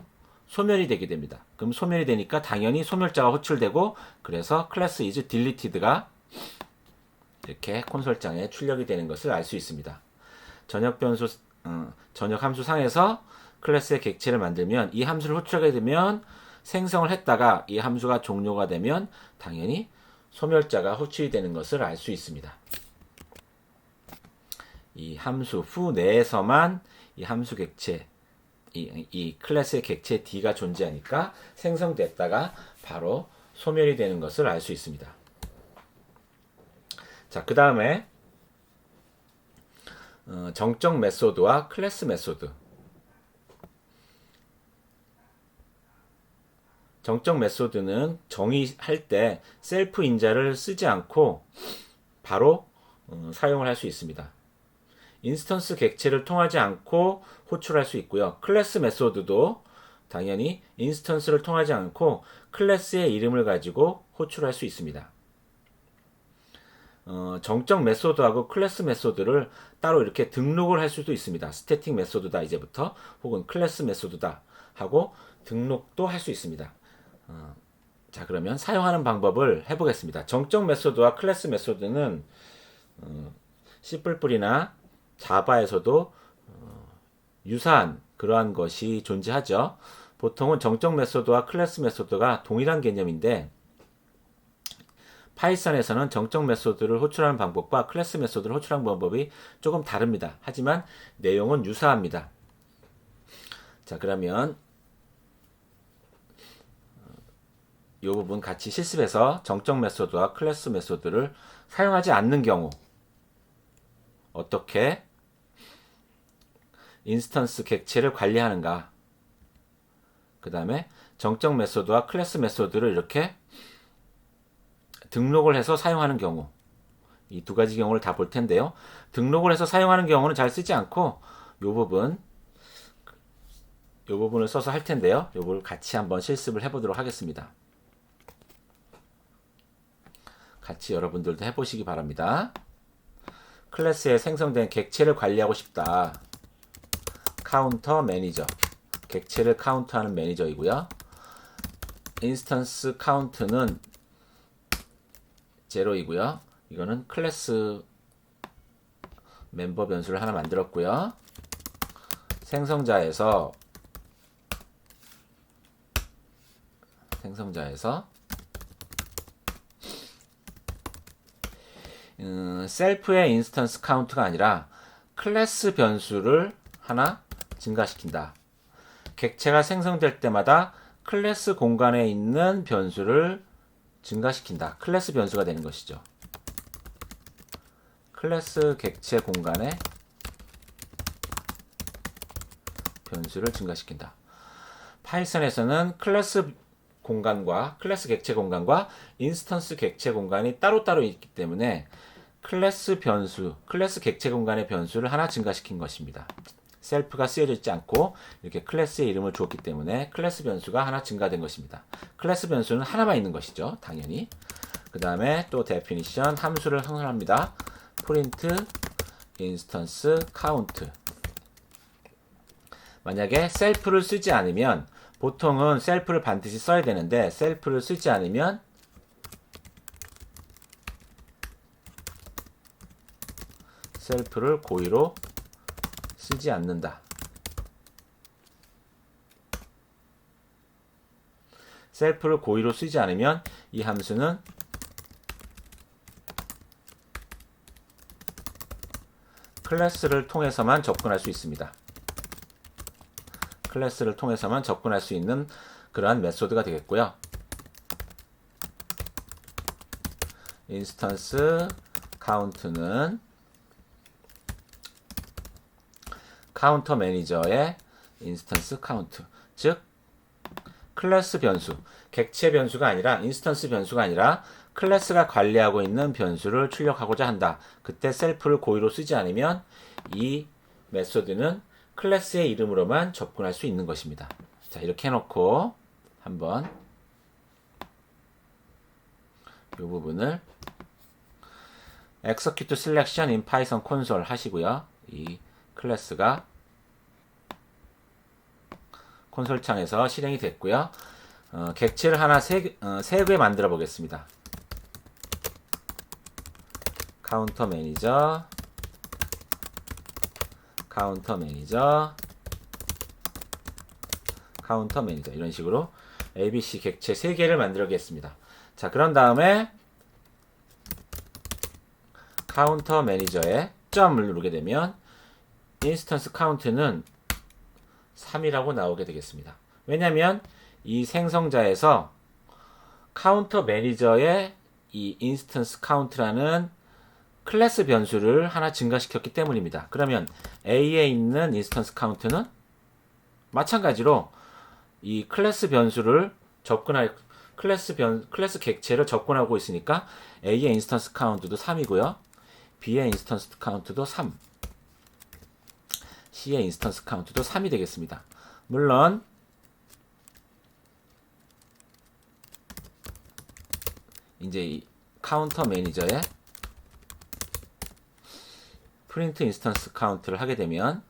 소멸이 되게 됩니다. 그럼 소멸이 되니까 당연히 소멸자가 호출되고 그래서 class is deleted가 이렇게 콘솔장에 출력이 되는 것을 알 수 있습니다. 전역 함수 상에서 클래스의 객체를 만들면 이 함수를 호출하게 되면 생성을 했다가 이 함수가 종료가 되면 당연히 소멸자가 호출이 되는 것을 알 수 있습니다. 이 함수 후 내에서만 이 함수 객체 이 클래스의 객체 D가 존재하니까 생성됐다가 바로 소멸이 되는 것을 알 수 있습니다. 자, 그 다음에 정적 메소드와 클래스 메소드. 정적 메소드는 정의할 때 셀프 인자를 쓰지 않고 바로 사용을 할 수 있습니다. 인스턴스 객체를 통하지 않고 호출할 수 있고요. 클래스 메소드도 당연히 인스턴스를 통하지 않고 클래스의 이름을 가지고 호출할 수 있습니다. 정적 메소드하고 클래스 메소드를 따로 이렇게 등록을 할 수도 있습니다. 스태틱 메소드다 이제부터 혹은 클래스 메소드다 하고 등록도 할 수 있습니다. 자, 그러면 사용하는 방법을 해보겠습니다. 정적 메소드와 클래스 메소드는 C++이나 자바에서도 유사한 그러한 것이 존재하죠. 보통은 정적 메소드와 클래스 메소드가 동일한 개념인데 파이썬에서는 정적 메소드를 호출하는 방법과 클래스 메소드를 호출하는 방법이 조금 다릅니다. 하지만 내용은 유사합니다. 자, 그러면 이 부분 같이 실습해서 정적 메소드와 클래스 메소드를 사용하지 않는 경우 어떻게 인스턴스 객체를 관리하는가, 그 다음에 정적 메소드와 클래스 메소드를 이렇게 등록을 해서 사용하는 경우, 이 두 가지 경우를 다 볼 텐데요. 등록을 해서 사용하는 경우는 잘 쓰지 않고 이 부분을 써서 할 텐데요. 이 부분을 같이 한번 실습을 해보도록 하겠습니다. 같이 여러분들도 해보시기 바랍니다. 클래스에 생성된 객체를 관리하고 싶다. 카운터 매니저. 객체를 카운트하는 매니저이고요. 인스턴스 카운트는 제로이고요. 이거는 클래스 멤버 변수를 하나 만들었고요. 생성자에서 셀프의 인스턴스 카운트가 아니라 클래스 변수를 하나 증가시킨다. 객체가 생성될 때마다 클래스 공간에 있는 변수를 증가시킨다. 클래스 변수가 되는 것이죠. 클래스 객체 공간에 변수를 증가시킨다. 파이썬에서는 클래스 공간과 클래스 객체 공간과 인스턴스 객체 공간이 따로따로 있기 때문에 클래스 변수, 클래스 객체 공간의 변수를 하나 증가시킨 것입니다. 셀프가 쓰여져 있지 않고 이렇게 클래스의 이름을 주었기 때문에 클래스 변수가 하나 증가된 것입니다. 클래스 변수는 하나만 있는 것이죠. 당연히. 그 다음에 또 definition 함수를 형성합니다. print instance count. 만약에 셀프를 쓰지 않으면 보통은 셀프를 반드시 써야 되는데 셀프를 쓰지 않으면 셀프를 고의로 쓰지 않는다. 셀프를 고의로 쓰지 않으면 이 함수는 클래스를 통해서만 접근할 수 있습니다. 클래스를 통해서만 접근할 수 있는 그러한 메소드가 되겠고요. 인스턴스 카운트는 카운터 매니저의 인스턴스 카운트, 즉 클래스 변수, 객체 변수가 아니라 인스턴스 변수가 아니라 클래스가 관리하고 있는 변수를 출력하고자 한다. 그때 셀프를 고의로 쓰지 않으면 이 메소드는 클래스의 이름으로만 접근할 수 있는 것입니다. 자, 이렇게 해놓고 한번 이 부분을 execute selection in python console 하시고요. 이 클래스가 콘솔 창에서 실행이 됐고요. 객체를 하나 세 개 만들어 보겠습니다. 카운터 매니저, 카운터 매니저, 카운터 매니저, 이런 식으로 ABC 객체 3개를 만들겠습니다. 자, 그런 다음에 카운터 매니저에 점을 누르게 되면 인스턴스 카운트는 3이라고 나오게 되겠습니다. 왜냐하면 이 생성자에서 카운터 매니저의 이 인스턴스 카운트라는 클래스 변수를 하나 증가시켰기 때문입니다. 그러면 A에 있는 인스턴스 카운트는 마찬가지로 이 클래스 변수를 접근할 클래스 객체를 접근하고 있으니까 A의 인스턴스 카운트도 3이고요. B의 인스턴스 카운트도 3. C의 인스턴스 카운트도 3이 되겠습니다. 물론 이제 이 카운터 매니저에 프린트 인스턴스 카운트를 하게 되면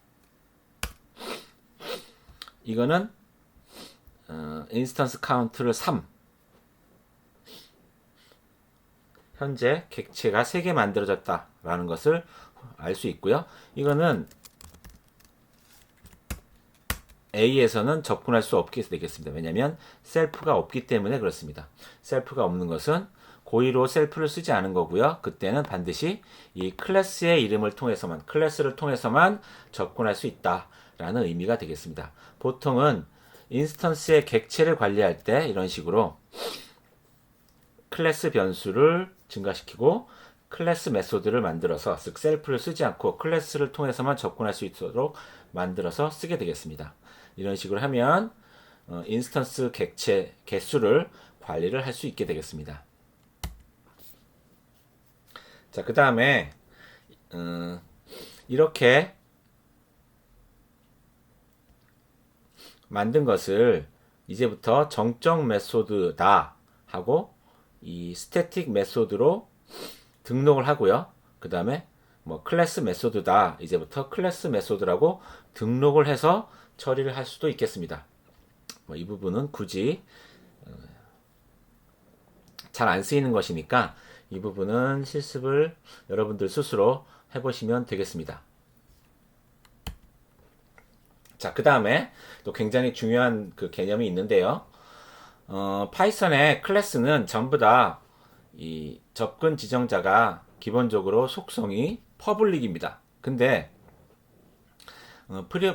이거는 인스턴스 카운트를 3, 현재 객체가 3개 만들어졌다라는 것을 알 수 있고요. 이거는 A에서는 접근할 수 없게 되겠습니다. 왜냐하면 셀프가 없기 때문에 그렇습니다. 셀프가 없는 것은 고의로 셀프를 쓰지 않은 거고요. 그때는 반드시 이 클래스의 이름을 통해서만, 클래스를 통해서만 접근할 수 있다라는 의미가 되겠습니다. 보통은 인스턴스의 객체를 관리할 때 이런 식으로 클래스 변수를 증가시키고 클래스 메소드를 만들어서, 즉 셀프를 쓰지 않고 클래스를 통해서만 접근할 수 있도록 만들어서 쓰게 되겠습니다. 이런 식으로 하면 인스턴스 객체 개수를 관리를 할 수 있게 되겠습니다. 자, 그 다음에 이렇게 만든 것을 이제부터 정적 메소드다 하고 이 스태틱 메소드로 등록을 하고요. 그 다음에 뭐 클래스 메소드다, 이제부터 클래스 메소드라고 등록을 해서 처리를 할 수도 있겠습니다. 뭐 이 부분은 굳이 잘 안 쓰이는 것이니까 이 부분은 실습을 여러분들 스스로 해보시면 되겠습니다. 자, 그 다음에 또 굉장히 중요한 그 개념이 있는데요. 파이썬의 클래스는 전부 다 이 접근 지정자가 기본적으로 속성이 퍼블릭입니다. 근데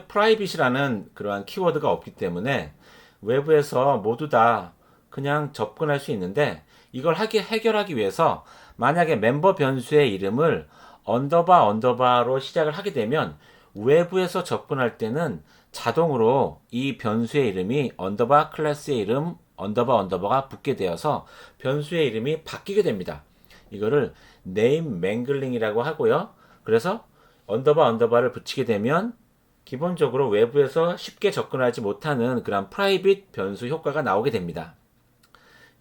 프라이빗이라는 그러한 키워드가 없기 때문에 외부에서 모두 다 그냥 접근할 수 있는데, 이걸 해결하기 위해서 만약에 멤버 변수의 이름을 언더바로 시작을 하게 되면 외부에서 접근할 때는 자동으로 이 변수의 이름이 언더바 클래스의 이름 언더바가 붙게 되어서 변수의 이름이 바뀌게 됩니다. 이거를 네임 맹글링이라고 하고요. 그래서 언더바를 붙이게 되면 기본적으로 외부에서 쉽게 접근하지 못하는 그런 프라이빗 변수 효과가 나오게 됩니다.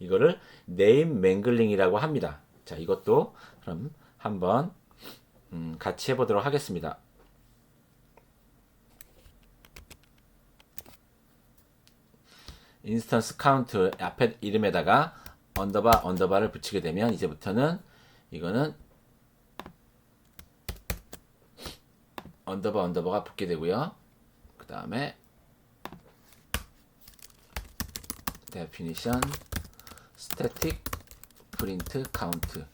이거를 네임 맹글링이라고 합니다. 자, 이것도 그럼 한번 같이 해보도록 하겠습니다. 인스턴스 카운트 앞에 이름에다가 언더바를 붙이게 되면 이제부터는 이거는 언더바가 붙게 되고요. 그 다음에 definition static print count,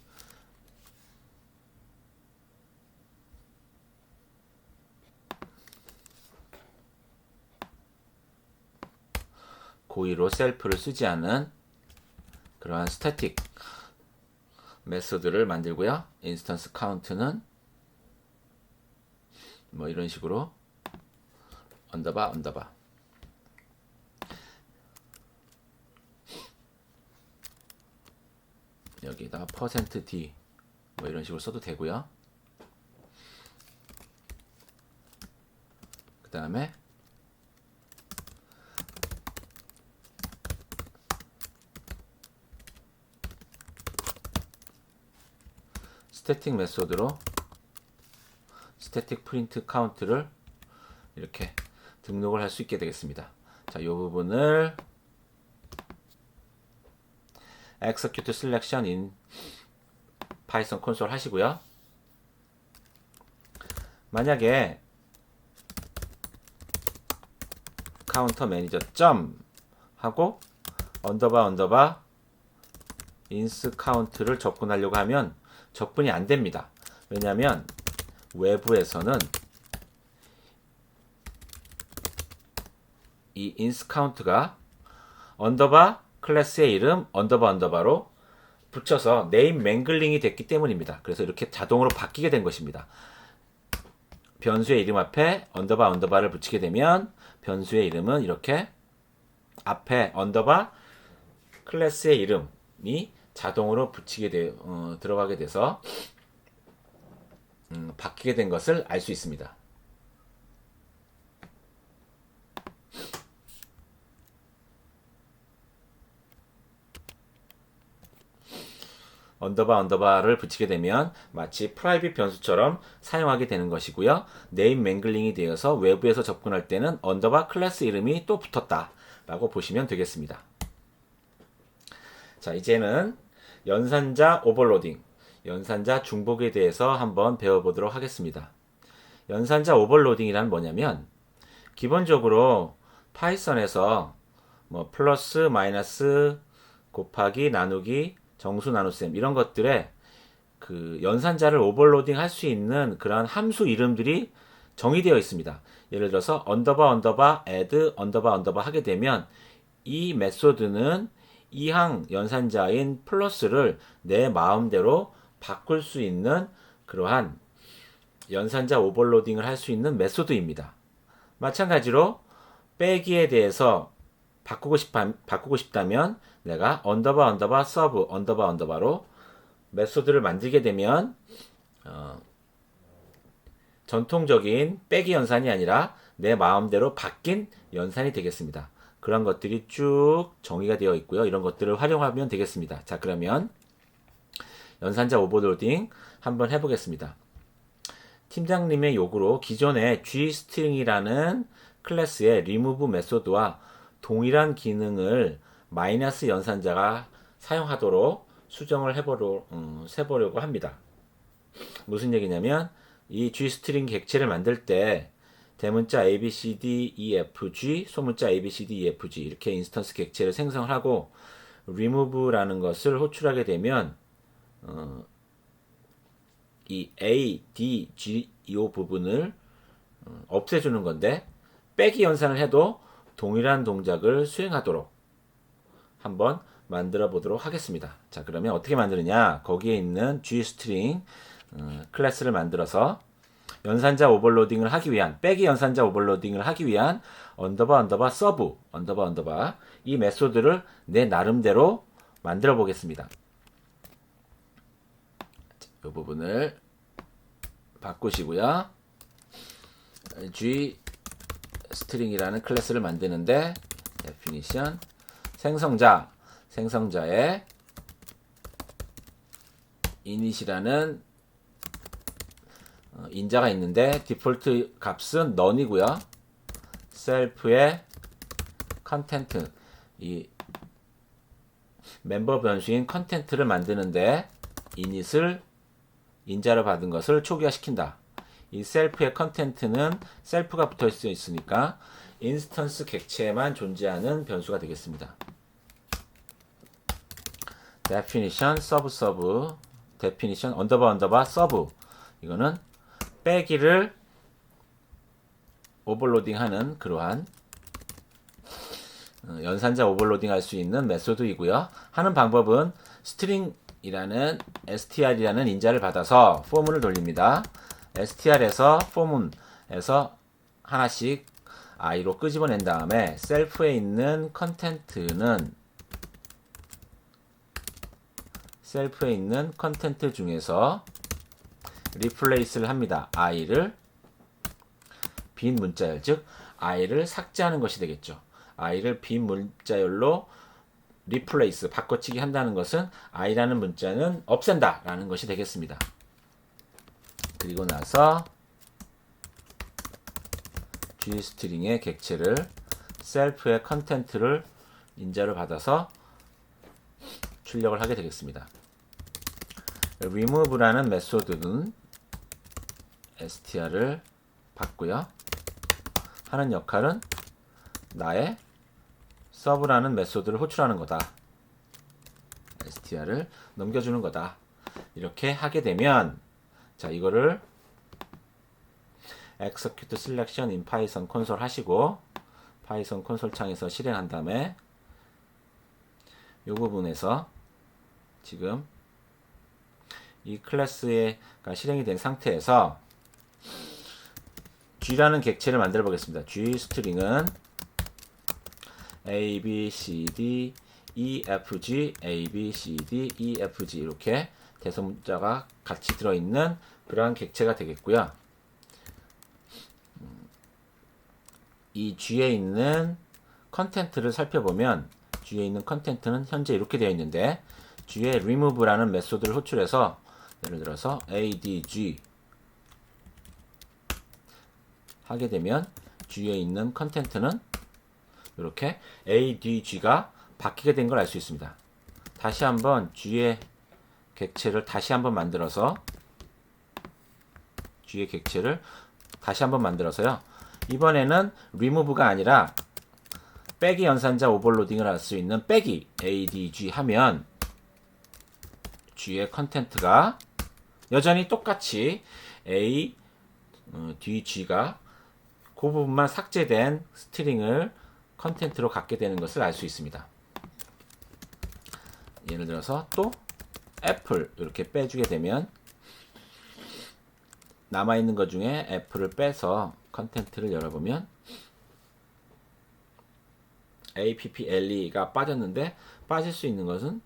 고의로 셀프를 쓰지 않은 그러한 스태틱 메소드를 만들고요. 인스턴스 카운트는 뭐 이런 식으로 언더바 언더바 여기다가 %d 뭐 이런 식으로 써도 되고요. 그 다음에 스태틱 메소드로 스태틱 프린트 카운트를 이렇게 등록을 할 수 있게 되겠습니다. 자, 이 부분을 execute selection in 파이썬 콘솔 하시고요. 만약에 카운터 매니저 점 하고 언더바 언더바 인스 카운트를 접근하려고 하면 접근이 안 됩니다. 왜냐하면 외부에서는 이 인스 카운트가 언더바 클래스의 이름 언더바 언더바로 붙여서 네임 맹글링이 됐기 때문입니다. 그래서 이렇게 자동으로 바뀌게 된 것입니다. 변수의 이름 앞에 언더바 언더바를 붙이게 되면 변수의 이름은 이렇게 앞에 언더바 클래스의 이름이 자동으로 들어가게 돼서 바뀌게 된 것을 알 수 있습니다. 언더바 언더바를 붙이게 되면 마치 프라이빗 변수처럼 사용하게 되는 것이고요. 네임 맹글링이 되어서 외부에서 접근할 때는 언더바 클래스 이름이 또 붙었다 라고 보시면 되겠습니다. 자, 이제는 연산자 오버로딩, 연산자 중복에 대해서 한번 배워보도록 하겠습니다. 연산자 오버로딩이란 뭐냐면 기본적으로 파이썬에서 뭐 플러스, 마이너스, 곱하기, 나누기, 정수, 나눗셈 이런 것들에 그 연산자를 오버로딩 할 수 있는 그러한 함수 이름들이 정의되어 있습니다. 예를 들어서 언더바 언더바 add 언더바 언더바 하게 되면 이 메소드는 이항 연산자인 플러스를 내 마음대로 바꿀 수 있는 그러한 연산자 오버로딩을 할 수 있는 메소드입니다. 마찬가지로 빼기에 대해서 바꾸고 싶다면 내가 언더바 언더바 서브 언더바 언더바로 메소드를 만들게 되면 전통적인 빼기 연산이 아니라 내 마음대로 바뀐 연산이 되겠습니다. 그런 것들이 쭉 정의가 되어 있고요. 이런 것들을 활용하면 되겠습니다. 자, 그러면 연산자 오버로딩 한번 해보겠습니다. 팀장님의 요구로 기존의 gstring이라는 클래스의 remove 메소드와 동일한 기능을 마이너스 연산자가 사용하도록 수정을 해보려고 합니다. 무슨 얘기냐면 이 gstring 객체를 만들 때 대문자 abcdefg, 소문자 abcdefg 이렇게 인스턴스 객체를 생성을 하고 remove라는 것을 호출하게 되면 이 a, d, g 이 부분을 없애주는 건데 빼기 연산을 해도 동일한 동작을 수행하도록 한번 만들어 보도록 하겠습니다. 자, 그러면 어떻게 만드느냐? 거기에 있는 gstring 클래스를 만들어서 연산자 오버로딩을 하기 위한 빼기 연산자 오버로딩을 하기 위한 언더바 언더바 서브 언더바 언더바 이 메소드를 내 나름대로 만들어 보겠습니다. 이 부분을 바꾸시고요. gstring이라는 클래스를 만드는데 definition 생성자의 init이라는 인자가 있는데 디폴트 값은 none이고요. 셀프의 컨텐트 이 멤버 변수인 컨텐트를 만드는데 init을 인자로 받은 것을 초기화시킨다. 이 셀프의 컨텐트는 셀프가 붙어 있으니까 인스턴스 객체에만 존재하는 변수가 되겠습니다. definition sub definition 언더바 언더바 sub 이거는 빼기를 오버로딩하는 그러한 연산자 오버로딩 할 수 있는 메소드이고요. 하는 방법은 string이라는 str이라는 인자를 받아서 포문을 돌립니다. str에서 포문에서 하나씩 i로 끄집어낸 다음에 셀프에 있는 컨텐트 중에서 replace를 합니다. i를 빈 문자열, 즉 i를 삭제하는 것이 되겠죠. i를 빈 문자열로 replace, 바꿔치기 한다는 것은 i라는 문자는 없앤다 라는 것이 되겠습니다. 그리고 나서 gstring의 객체를 셀프의 컨텐트를 인자를 받아서 출력을 하게 되겠습니다. remove라는 메소드는 str를 받고요. 하는 역할은 나의 serve라는 메소드를 호출하는 거다. str를 넘겨주는 거다. 이렇게 하게 되면 자, 이거를 execute selection in python 콘솔 하시고 파이썬 콘솔 창에서 실행한 다음에 이 부분에서 지금 이 클래스가 실행이 된 상태에서 g라는 객체를 만들어 보겠습니다. g 스트링은 a, b, c, d, e, f, g, a, b, c, d, e, f, g 이렇게 대소문자가 같이 들어있는 그러한 객체가 되겠고요. 이 g에 있는 컨텐트를 살펴보면 g에 있는 컨텐트는 현재 이렇게 되어 있는데 g에 remove라는 메소드를 호출해서 예를 들어서 adg 하게 되면 g에 있는 컨텐트는 이렇게 adg가 바뀌게 된 걸 알 수 있습니다. 다시 한번 g의 객체를 다시 한번 만들어서 g의 객체를 다시 한번 만들어서요. 이번에는 remove가 아니라 빼기 연산자 오버로딩을 할 수 있는 빼기 adg 하면 g의 컨텐트가 여전히 똑같이 adg가 그 부분만 삭제된 스트링을 컨텐트로 갖게 되는 것을 알 수 있습니다. 예를 들어서 또 애플 이렇게 빼주게 되면 남아있는 것 중에 애플을 빼서 컨텐트를 열어보면 apple가 빠졌는데 빠질 수 있는 것은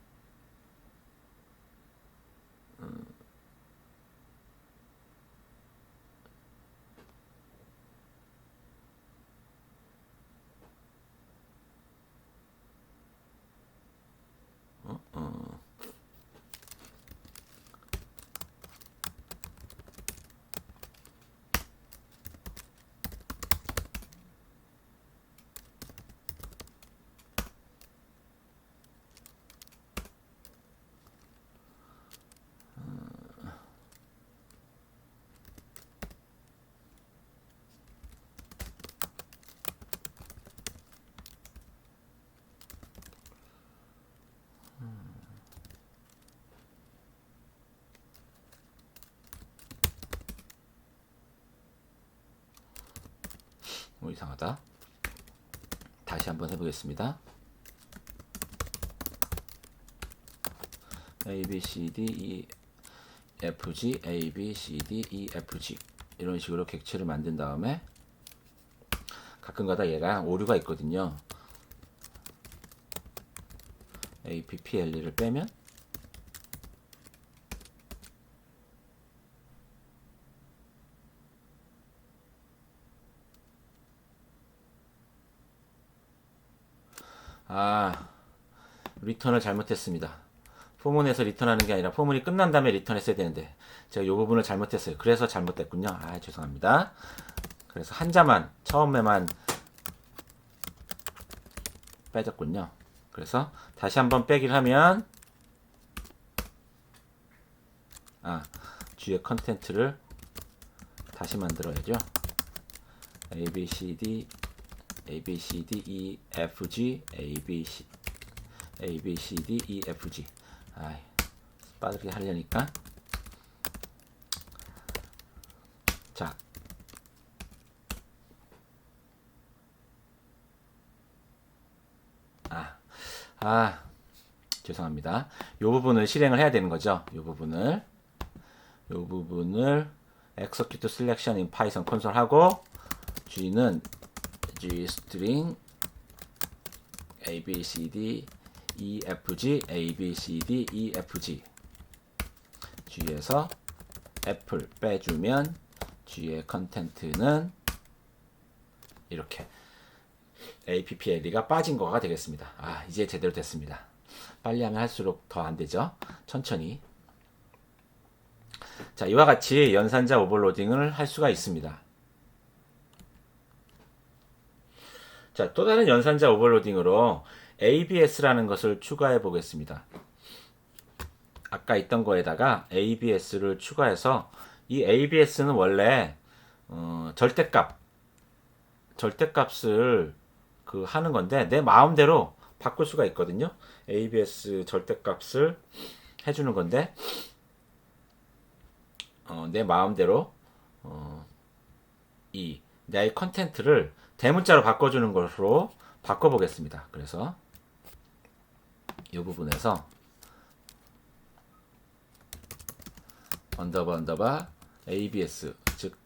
이상하다. 다시 한번 해보겠습니다. A, B, C, D, E, F, G, A, B, C, D, E, F, G 이런 식으로 객체를 만든 다음에 가끔가다 얘가 오류가 있거든요. A, P, P, L, E를 빼면 리턴을 잘못했습니다. 포문에서 리턴하는 게 아니라 포문이 끝난 다음에 리턴했어야 되는데 제가 이 부분을 잘못했어요. 그래서 잘못됐군요. 죄송합니다. 그래서 한자만 처음에만 빼졌군요. 그래서 다시 한번 빼기를 하면 G의 컨텐트를 다시 만들어야죠. A, B, C, D, A, B, C, D, E, F, G, A, B, C, A, B, C, D, E, F, G. 빠르게 하려니까. 자. 아, 죄송합니다. 이 부분을 실행을 해야 되는 거죠. 이 부분을 execute selection in Python 콘솔 하고 G는 Gstring A, B, C, D, E, F, G, A, B, C, D, E, F, G G에서 F를 빼주면 G의 컨텐트는 이렇게 APPLE가 빠진 거가 되겠습니다. 아, 이제 제대로 됐습니다. 빨리 하면 할수록 더 안 되죠. 천천히. 자, 이와 같이 연산자 오버로딩을 할 수가 있습니다. 자, 또 다른 연산자 오버로딩으로 ABS라는 것을 추가해 보겠습니다. 아까 있던 거에다가 ABS를 추가해서 이 ABS는 원래 절대값을 하는 건데 내 마음대로 바꿀 수가 있거든요. ABS 절대값을 해주는 건데 내 마음대로 내 컨텐트를 대문자로 바꿔주는 것으로 바꿔보겠습니다. 그래서 이 부분에서 언더바 ABS 즉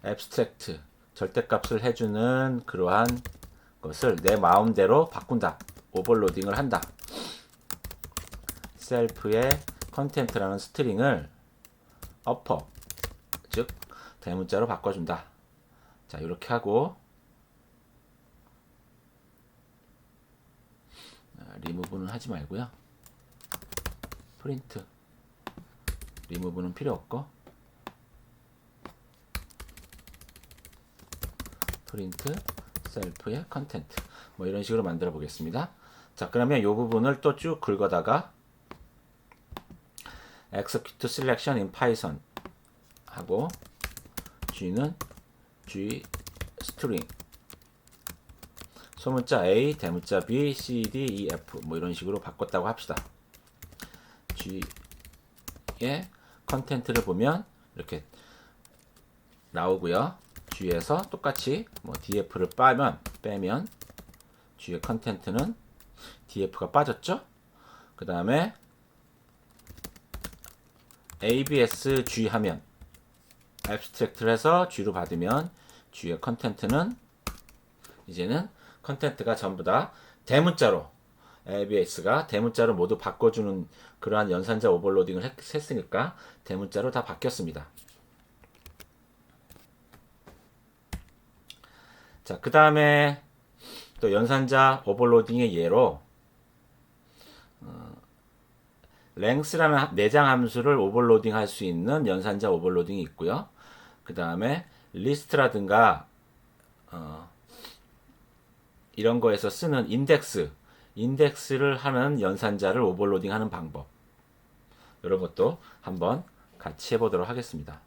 abstract 절대값을 해주는 그러한 것을 내 마음대로 바꾼다. 오버로딩을 한다. 셀프의 컨텐트라는 스트링을 upper 즉 대문자로 바꿔준다. 자, 이렇게 하고 리무브는 하지 말고요. 프린트 리무브는 필요 없고 프린트 셀프의 컨텐트 뭐 이런 식으로 만들어 보겠습니다. 자, 그러면 이 부분을 또 쭉 긁어다가 execute selection in Python 하고 G는 G string 소문자 A, 대문자 B, C, D, E, F 뭐 이런 식으로 바꿨다고 합시다. G의 컨텐트를 보면 이렇게 나오고요. G에서 똑같이 뭐 DF를 빼면 G의 컨텐트는 DF가 빠졌죠. 그 다음에 ABS G 하면 abstract를 해서 G로 받으면 G의 컨텐트는 이제는 컨텐트가 전부 다 대문자로 ABS가 대문자로 모두 바꿔주는 그러한 연산자 오버로딩을 했으니까 대문자로 다 바뀌었습니다. 자, 그 다음에 또 연산자 오버로딩의 예로 length라는 내장 함수를 오버로딩 할 수 있는 연산자 오버로딩이 있고요. 그 다음에 list라든가 이런 거에서 쓰는 인덱스를 하는 연산자를 오버로딩 하는 방법, 이런 것도 한번 같이 해보도록 하겠습니다.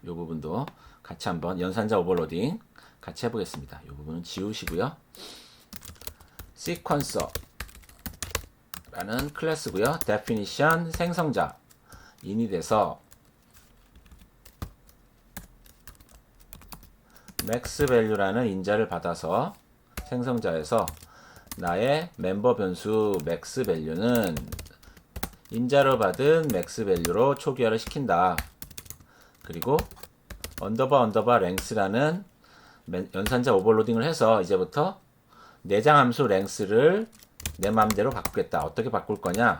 이 부분도 같이 한번 연산자 오버로딩 같이 해보겠습니다. 이 부분은 지우시고요. sequencer라는 클래스고요. definition 생성자 init에서 max value라는 인자를 받아서 생성자에서 나의 멤버 변수 max value는 인자로 받은 max value로 초기화를 시킨다. 그리고 언더바 length라는 연산자 오버로딩을 해서 이제부터 내장 함수 length를 내 마음대로 바꾸겠다. 어떻게 바꿀 거냐?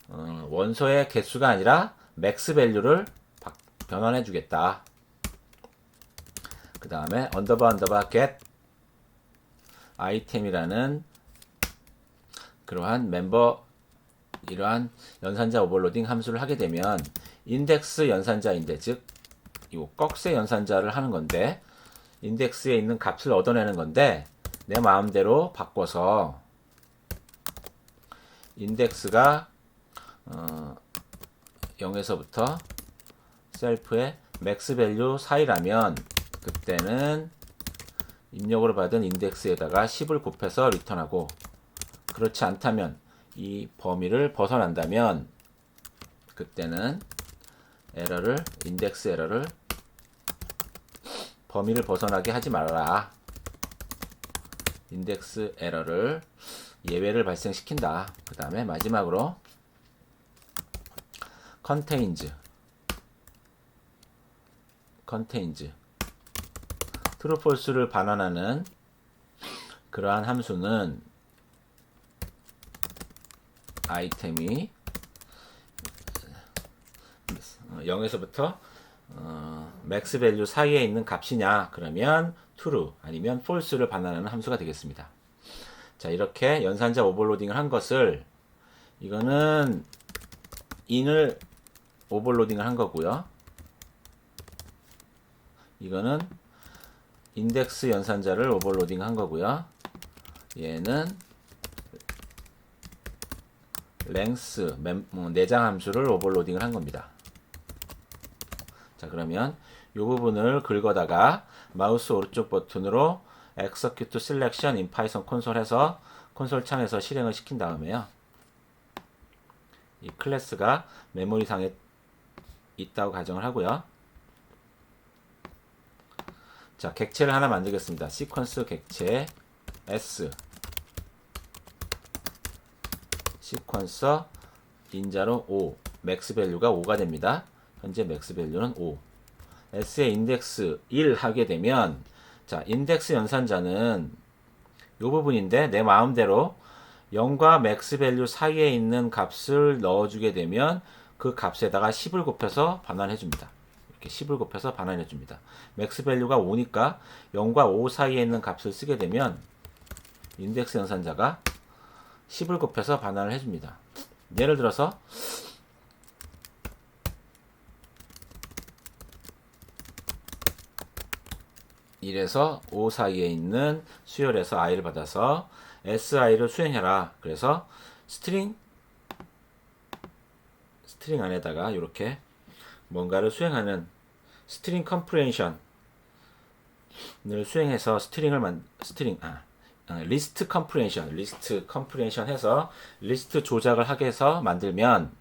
원소의 개수가 아니라 max value를 변환해 주겠다. 그 다음에 언더바 get item이라는 그러한 이러한 연산자 오버로딩 함수를 하게 되면 인덱스 연산자인데, 즉 이 꺽쇠 연산자를 하는 건데 인덱스에 있는 값을 얻어내는 건데 내 마음대로 바꿔서 인덱스가 0에서부터 셀프의 맥스 밸류 사이라면 그때는 입력으로 받은 인덱스에다가 10을 곱해서 리턴하고, 그렇지 않다면 이 범위를 벗어난다면 그때는 인덱스 에러를 범위를 벗어나게 하지 말아라. 인덱스 에러를 예외를 발생시킨다. 그 다음에 마지막으로 contains true false를 반환하는 그러한 함수는 아이템이 0에서부터 max value 사이에 있는 값이냐, 그러면 true 아니면 false를 반환하는 함수가 되겠습니다. 자, 이렇게 연산자 오버로딩을 한 것을, 이거는 in을 오버로딩을 한 거고요. 이거는 인덱스 연산자를 오버로딩 한 거고요. 얘는 length 내장 함수를 오버로딩을 한 겁니다. 자, 그러면 이 부분을 긁어다가 마우스 오른쪽 버튼으로 execute selection in python console 해서 콘솔 창에서 실행을 시킨 다음에요. 이 클래스가 메모리상에 있다고 가정을 하고요. 자, 객체를 하나 만들겠습니다. 시퀀스 객체 s 시퀀서 인자로 5 맥스 밸류가 5가 됩니다. 현재 맥스 밸류는 5. s의 인덱스 1 하게 되면, 자, 인덱스 연산자는 이 부분인데 내 마음대로 0과 맥스 밸류 사이에 있는 값을 넣어주게 되면 그 값에다가 10을 곱해서 반환해 줍니다. 이렇게 10을 곱해서 반환해 줍니다. 맥스 밸류가 5니까 0과 5 사이에 있는 값을 쓰게 되면 인덱스 연산자가 10을 곱해서 반환을 해줍니다. 예를 들어서 (1에서 5) 사이에 있는 수열에서 i를 받아서 si를 수행해라. 그래서 스트링 안에다가 이렇게 뭔가를 수행하는 스트링 컴프레hension을 수행해서 리스트 컴프레hension 해서 리스트 조작을 하게 해서 만들면,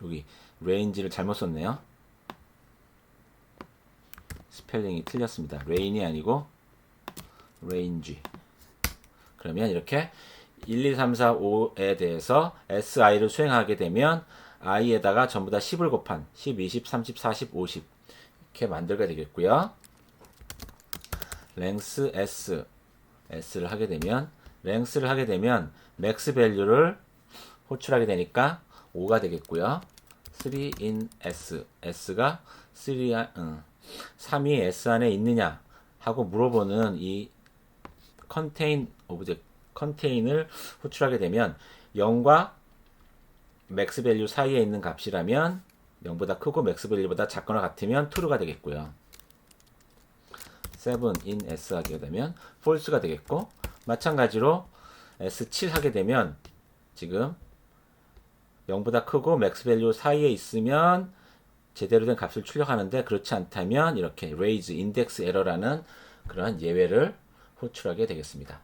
여기 range를 잘못 썼네요. 스펠링이 틀렸습니다. rain이 아니고 range. 그러면 이렇게 1, 2, 3, 4, 5에 대해서 si를 수행하게 되면 i에다가 전부 다 10을 곱한 10, 20, 30, 40, 50 이렇게 만들게 되겠고요. length s를 하게 되면 max 밸류를 호출하게 되니까 5가 되겠고요. 3 in s가 3이 s 안에 있느냐 하고 물어보는 이 contain을 호출하게 되면 0과 max 밸류 사이에 있는 값이라면 0보다 크고 max 밸류보다 작거나 같으면 true가 되겠고요. 7 in s 하게 되면 false가 되겠고, 마찬가지로 s7 하게 되면 지금 0보다 크고 맥스 밸류 사이에 있으면 제대로 된 값을 출력하는데 그렇지 않다면 이렇게 raise index error라는 그러한 예외를 호출하게 되겠습니다.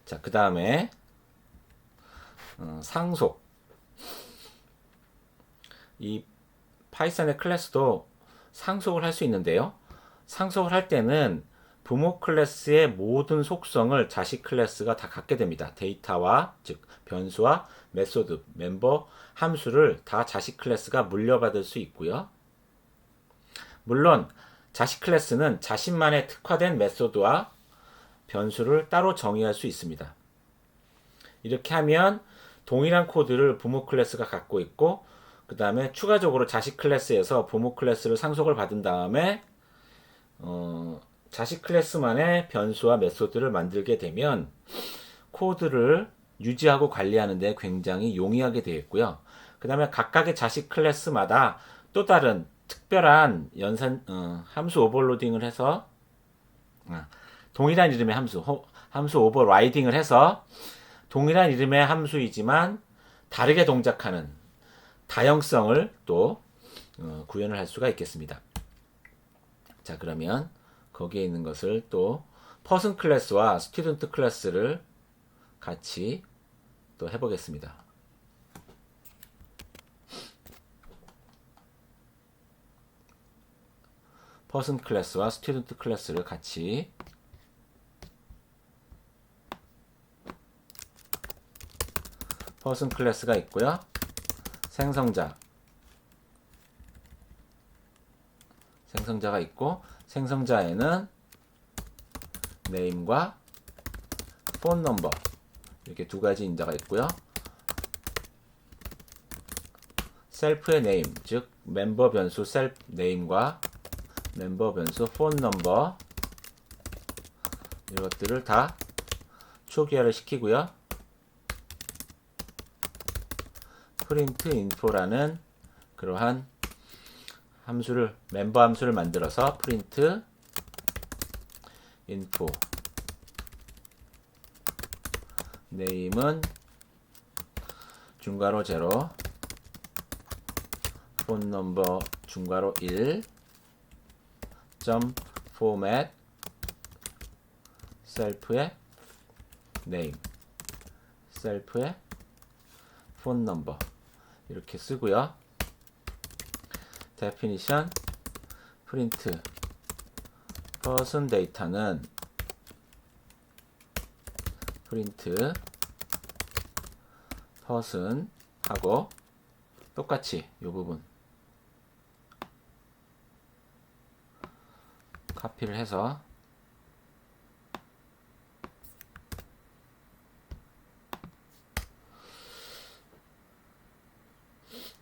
자, 그 다음에 상속. 이 파이썬의 클래스도 상속을 할 수 있는데요. 상속을 할 때는 부모 클래스의 모든 속성을 자식 클래스가 다 갖게 됩니다. 데이터와, 즉 변수와 메소드, 멤버, 함수를 다 자식 클래스가 물려받을 수 있고요. 물론 자식 클래스는 자신만의 특화된 메소드와 변수를 따로 정의할 수 있습니다. 이렇게 하면 동일한 코드를 부모 클래스가 갖고 있고, 그 다음에 추가적으로 자식 클래스에서 부모 클래스를 상속을 받은 다음에 자식 클래스만의 변수와 메소드를 만들게 되면 코드를 유지하고 관리하는 데 굉장히 용이하게 되겠고요. 그 다음에 각각의 자식 클래스마다 또 다른 특별한 함수 오버로딩을 해서 동일한 이름의 함수 오버라이딩을 해서 동일한 이름의 함수이지만 다르게 동작하는 다형성을 또 구현을 할 수가 있겠습니다. 자, 그러면 거기에 있는 것을 또 퍼슨 클래스와 스튜던트 클래스를 같이 또 해보겠습니다. 퍼슨 클래스와 스튜던트 클래스를 같이 퍼슨 클래스가 있고요. 생성자가 있고, 생성자에는 name과 phone number 이렇게 두 가지 인자가 있고요. 셀프의 name, 즉 멤버 변수 self name과 멤버 변수 phone number 이것들을 다 초기화를 시키고요. print info라는 그러한 함수를 멤버 함수를 만들어서 print info name은 중괄호 0 phone number 중괄호 1 format self의 name self의 phone number 이렇게 쓰고요. definition print person data는 print person 하고 똑같이 이 부분 카피를 해서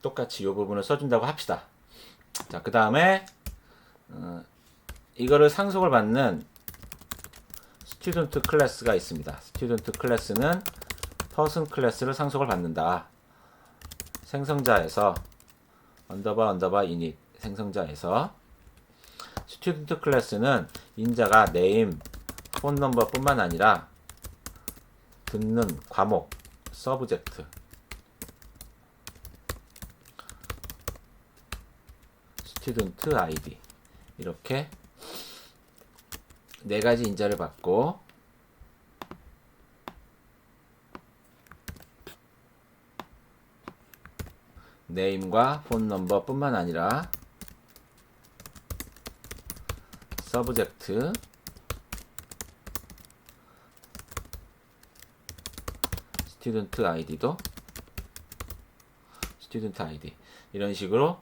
똑같이 이 부분을 써준다고 합시다. 자, 그 다음에 이거를 상속을 받는 스튜던트 클래스가 있습니다. 스튜던트 클래스는 퍼슨 클래스를 상속을 받는다. 생성자에서 언더바 init 생성자에서 스튜던트 클래스는 인자가 name, phone number 뿐만 아니라 듣는 과목, subject 스튜던트 아이디 이렇게 네 가지 인자를 받고 name과 phone number 뿐만 아니라 subject 스튜던트 아이디도 스튜던트 아이디 이런 식으로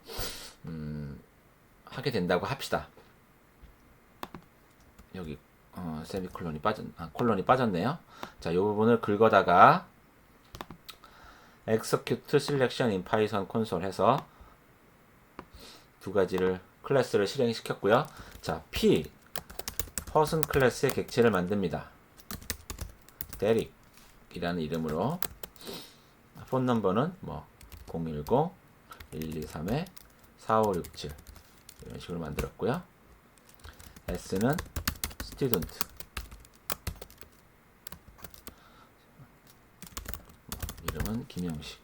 하게 된다고 합시다. 여기 세미콜론이 콜론이 빠졌네요. 자, 이 부분을 긁어다가 execute selection in python console 해서 두 가지를 클래스를 실행시켰고요. 자, p person 클래스의 객체를 만듭니다. Derek 이라는 이름으로 폰 넘버는 뭐 010-123-4567 이런 식으로 만들었고요. S는 student 이름은 김영식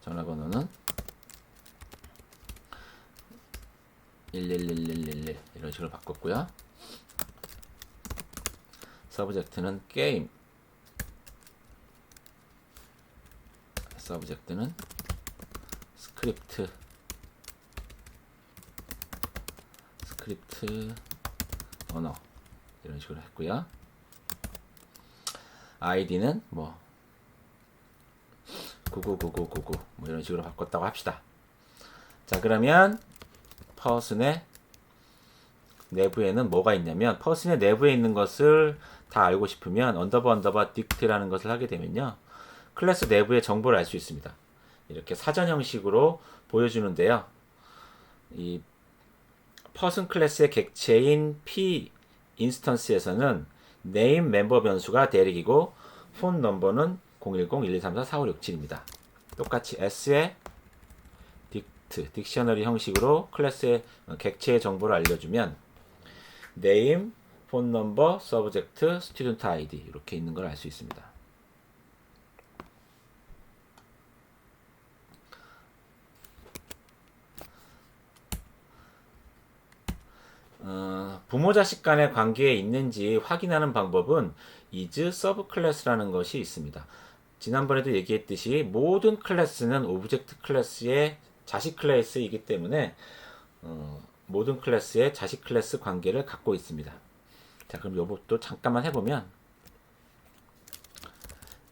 전화번호는 111111 이런 식으로 바꿨고요. 서브젝트는 게임 서브젝트는 스크립트 언어 이런 식으로 했고요. 아이디는 뭐 999999 뭐 이런 식으로 바꿨다고 합시다. 자, 그러면 퍼슨의 내부에는 뭐가 있냐면 퍼슨의 내부에 있는 것을 다 알고 싶으면 언더바 딕트라는 것을 하게 되면요. 클래스 내부의 정보를 알 수 있습니다. 이렇게 사전 형식으로 보여주는데요. 이 퍼슨 클래스의 객체인 p 인스턴스에서는 name 멤버 변수가 대릭이고 폰 넘버는 010-1234-4567입니다. 똑같이 s의 딕셔너리 형식으로 클래스의 객체의 정보를 알려주면 name, phone number, subject, student ID 이렇게 있는 걸 알 수 있습니다. 부모 자식 간의 관계에 있는지 확인하는 방법은 is subclass라는 것이 있습니다. 지난번에도 얘기했듯이 모든 클래스는 오브젝트 클래스의 자식 클래스이기 때문에 모든 클래스의 자식 클래스 관계를 갖고 있습니다. 자, 그럼 요것도 잠깐만 해보면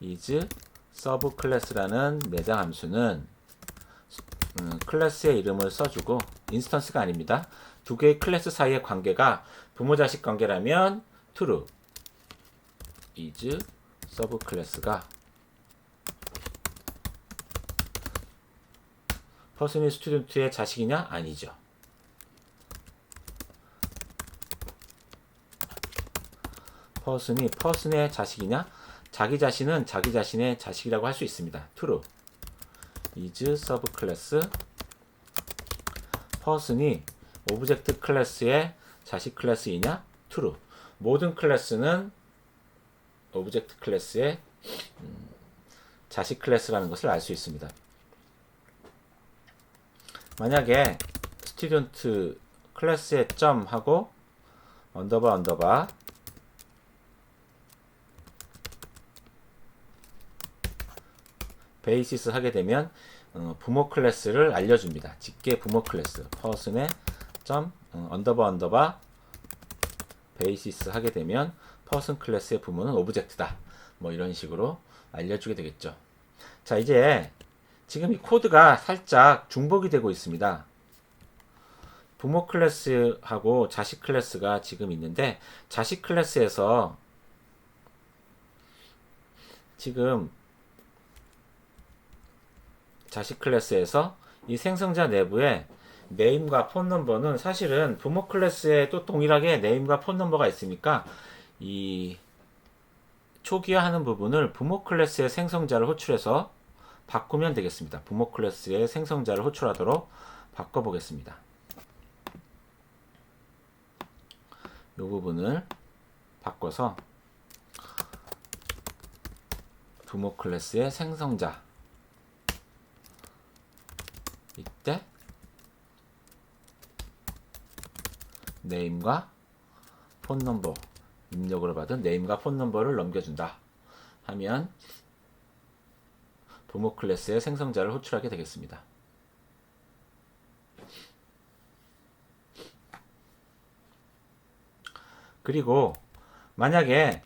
is subclass라는 매장 함수는 클래스의 이름을 써주고 인스턴스가 아닙니다. 두 개의 클래스 사이의 관계가 부모 자식 관계라면 true is subclass가 person이 스튜던트의 자식이냐? 아니죠. person이 person의 자식이냐? 자기 자신은 자기 자신의 자식이라고 할 수 있습니다. true is subclass person이 오브젝트 클래스의 자식 클래스이냐? true. 모든 클래스는 오브젝트 클래스의 자식 클래스라는 것을 알 수 있습니다. 만약에 스튜던트 클래스에 점 하고 언더바 베이시스 하게 되면 부모 클래스를 알려줍니다. 직계 부모 클래스 person의 점 언더바 베이시스 하게 되면 person 클래스의 부모는 오브젝트다. 뭐 이런 식으로 알려주게 되겠죠. 자, 이제 지금 이 코드가 살짝 중복이 되고 있습니다. 부모 클래스하고 자식 클래스가 지금 있는데 자식 클래스에서 지금 자식 클래스에서 이 생성자 내부에 네임과 폰 넘버는 사실은 부모 클래스에도 동일하게 네임과 폰 넘버가 있으니까 이 초기화하는 부분을 부모 클래스의 생성자를 호출해서 바꾸면 되겠습니다. 부모 클래스의 생성자를 호출하도록 바꿔보겠습니다. 이 부분을 바꿔서 부모 클래스의 생성자 이때 네임과 폰넘버 입력으로 받은 네임과 폰넘버를 넘겨준다 하면 부모 클래스의 생성자를 호출하게 되겠습니다. 그리고 만약에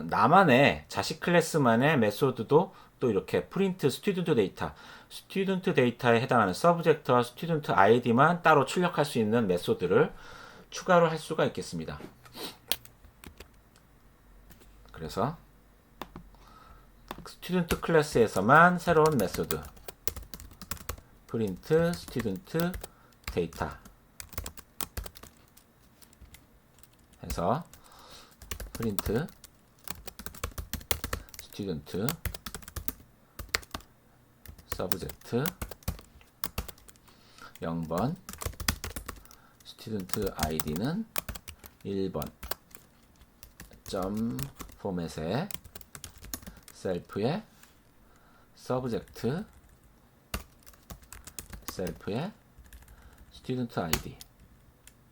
나만의 자식 클래스만의 메소드도 또 이렇게 프린트 스튜던트 데이터, 스튜던트 데이터에 해당하는 서브젝트와 스튜던트 아이디만 따로 출력할 수 있는 메소드를 추가로 할 수가 있겠습니다. 그래서 스튜던트 클래스에서만 새로운 메소드 프린트 스튜던트 데이터 해서 프린트 스튜던트 서브젝트 0번 스튜던트 아이디는 1번 점 포맷에 셀프의 서브젝트 셀프의 스튜던트 아이디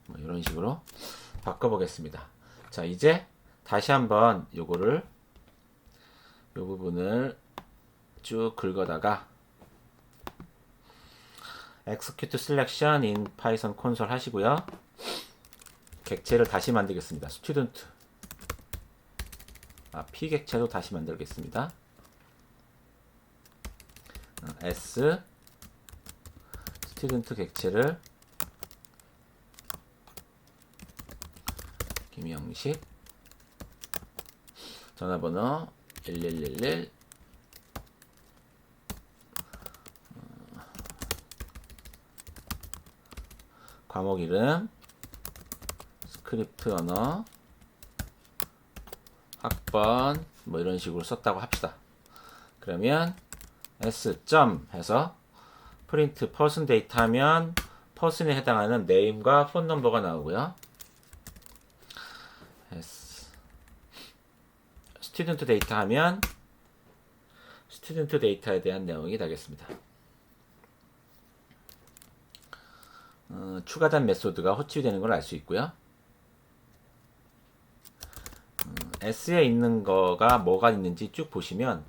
뭐 이런 식으로 바꿔보겠습니다. 자, 이제 다시 한번 요 부분을 쭉 긁어다가 execute selection in python console 하시고요. 객체를 다시 만들겠습니다. student p 객체도 다시 만들겠습니다. s student 객체를 김영식 전화번호 1111 과목 이름 스크립트 언어 학번 뭐 이런 식으로 썼다고 합시다. 그러면 s 점 해서 프린트 person 데이터 하면 person에 해당하는 name과 phone number가 나오고요. s student 데이터 하면 스튜던트 데이터에 대한 내용이 되겠습니다. 추가된 메소드가 호출되는 걸 알 수 있고요. S에 있는 거가 뭐가 있는지 쭉 보시면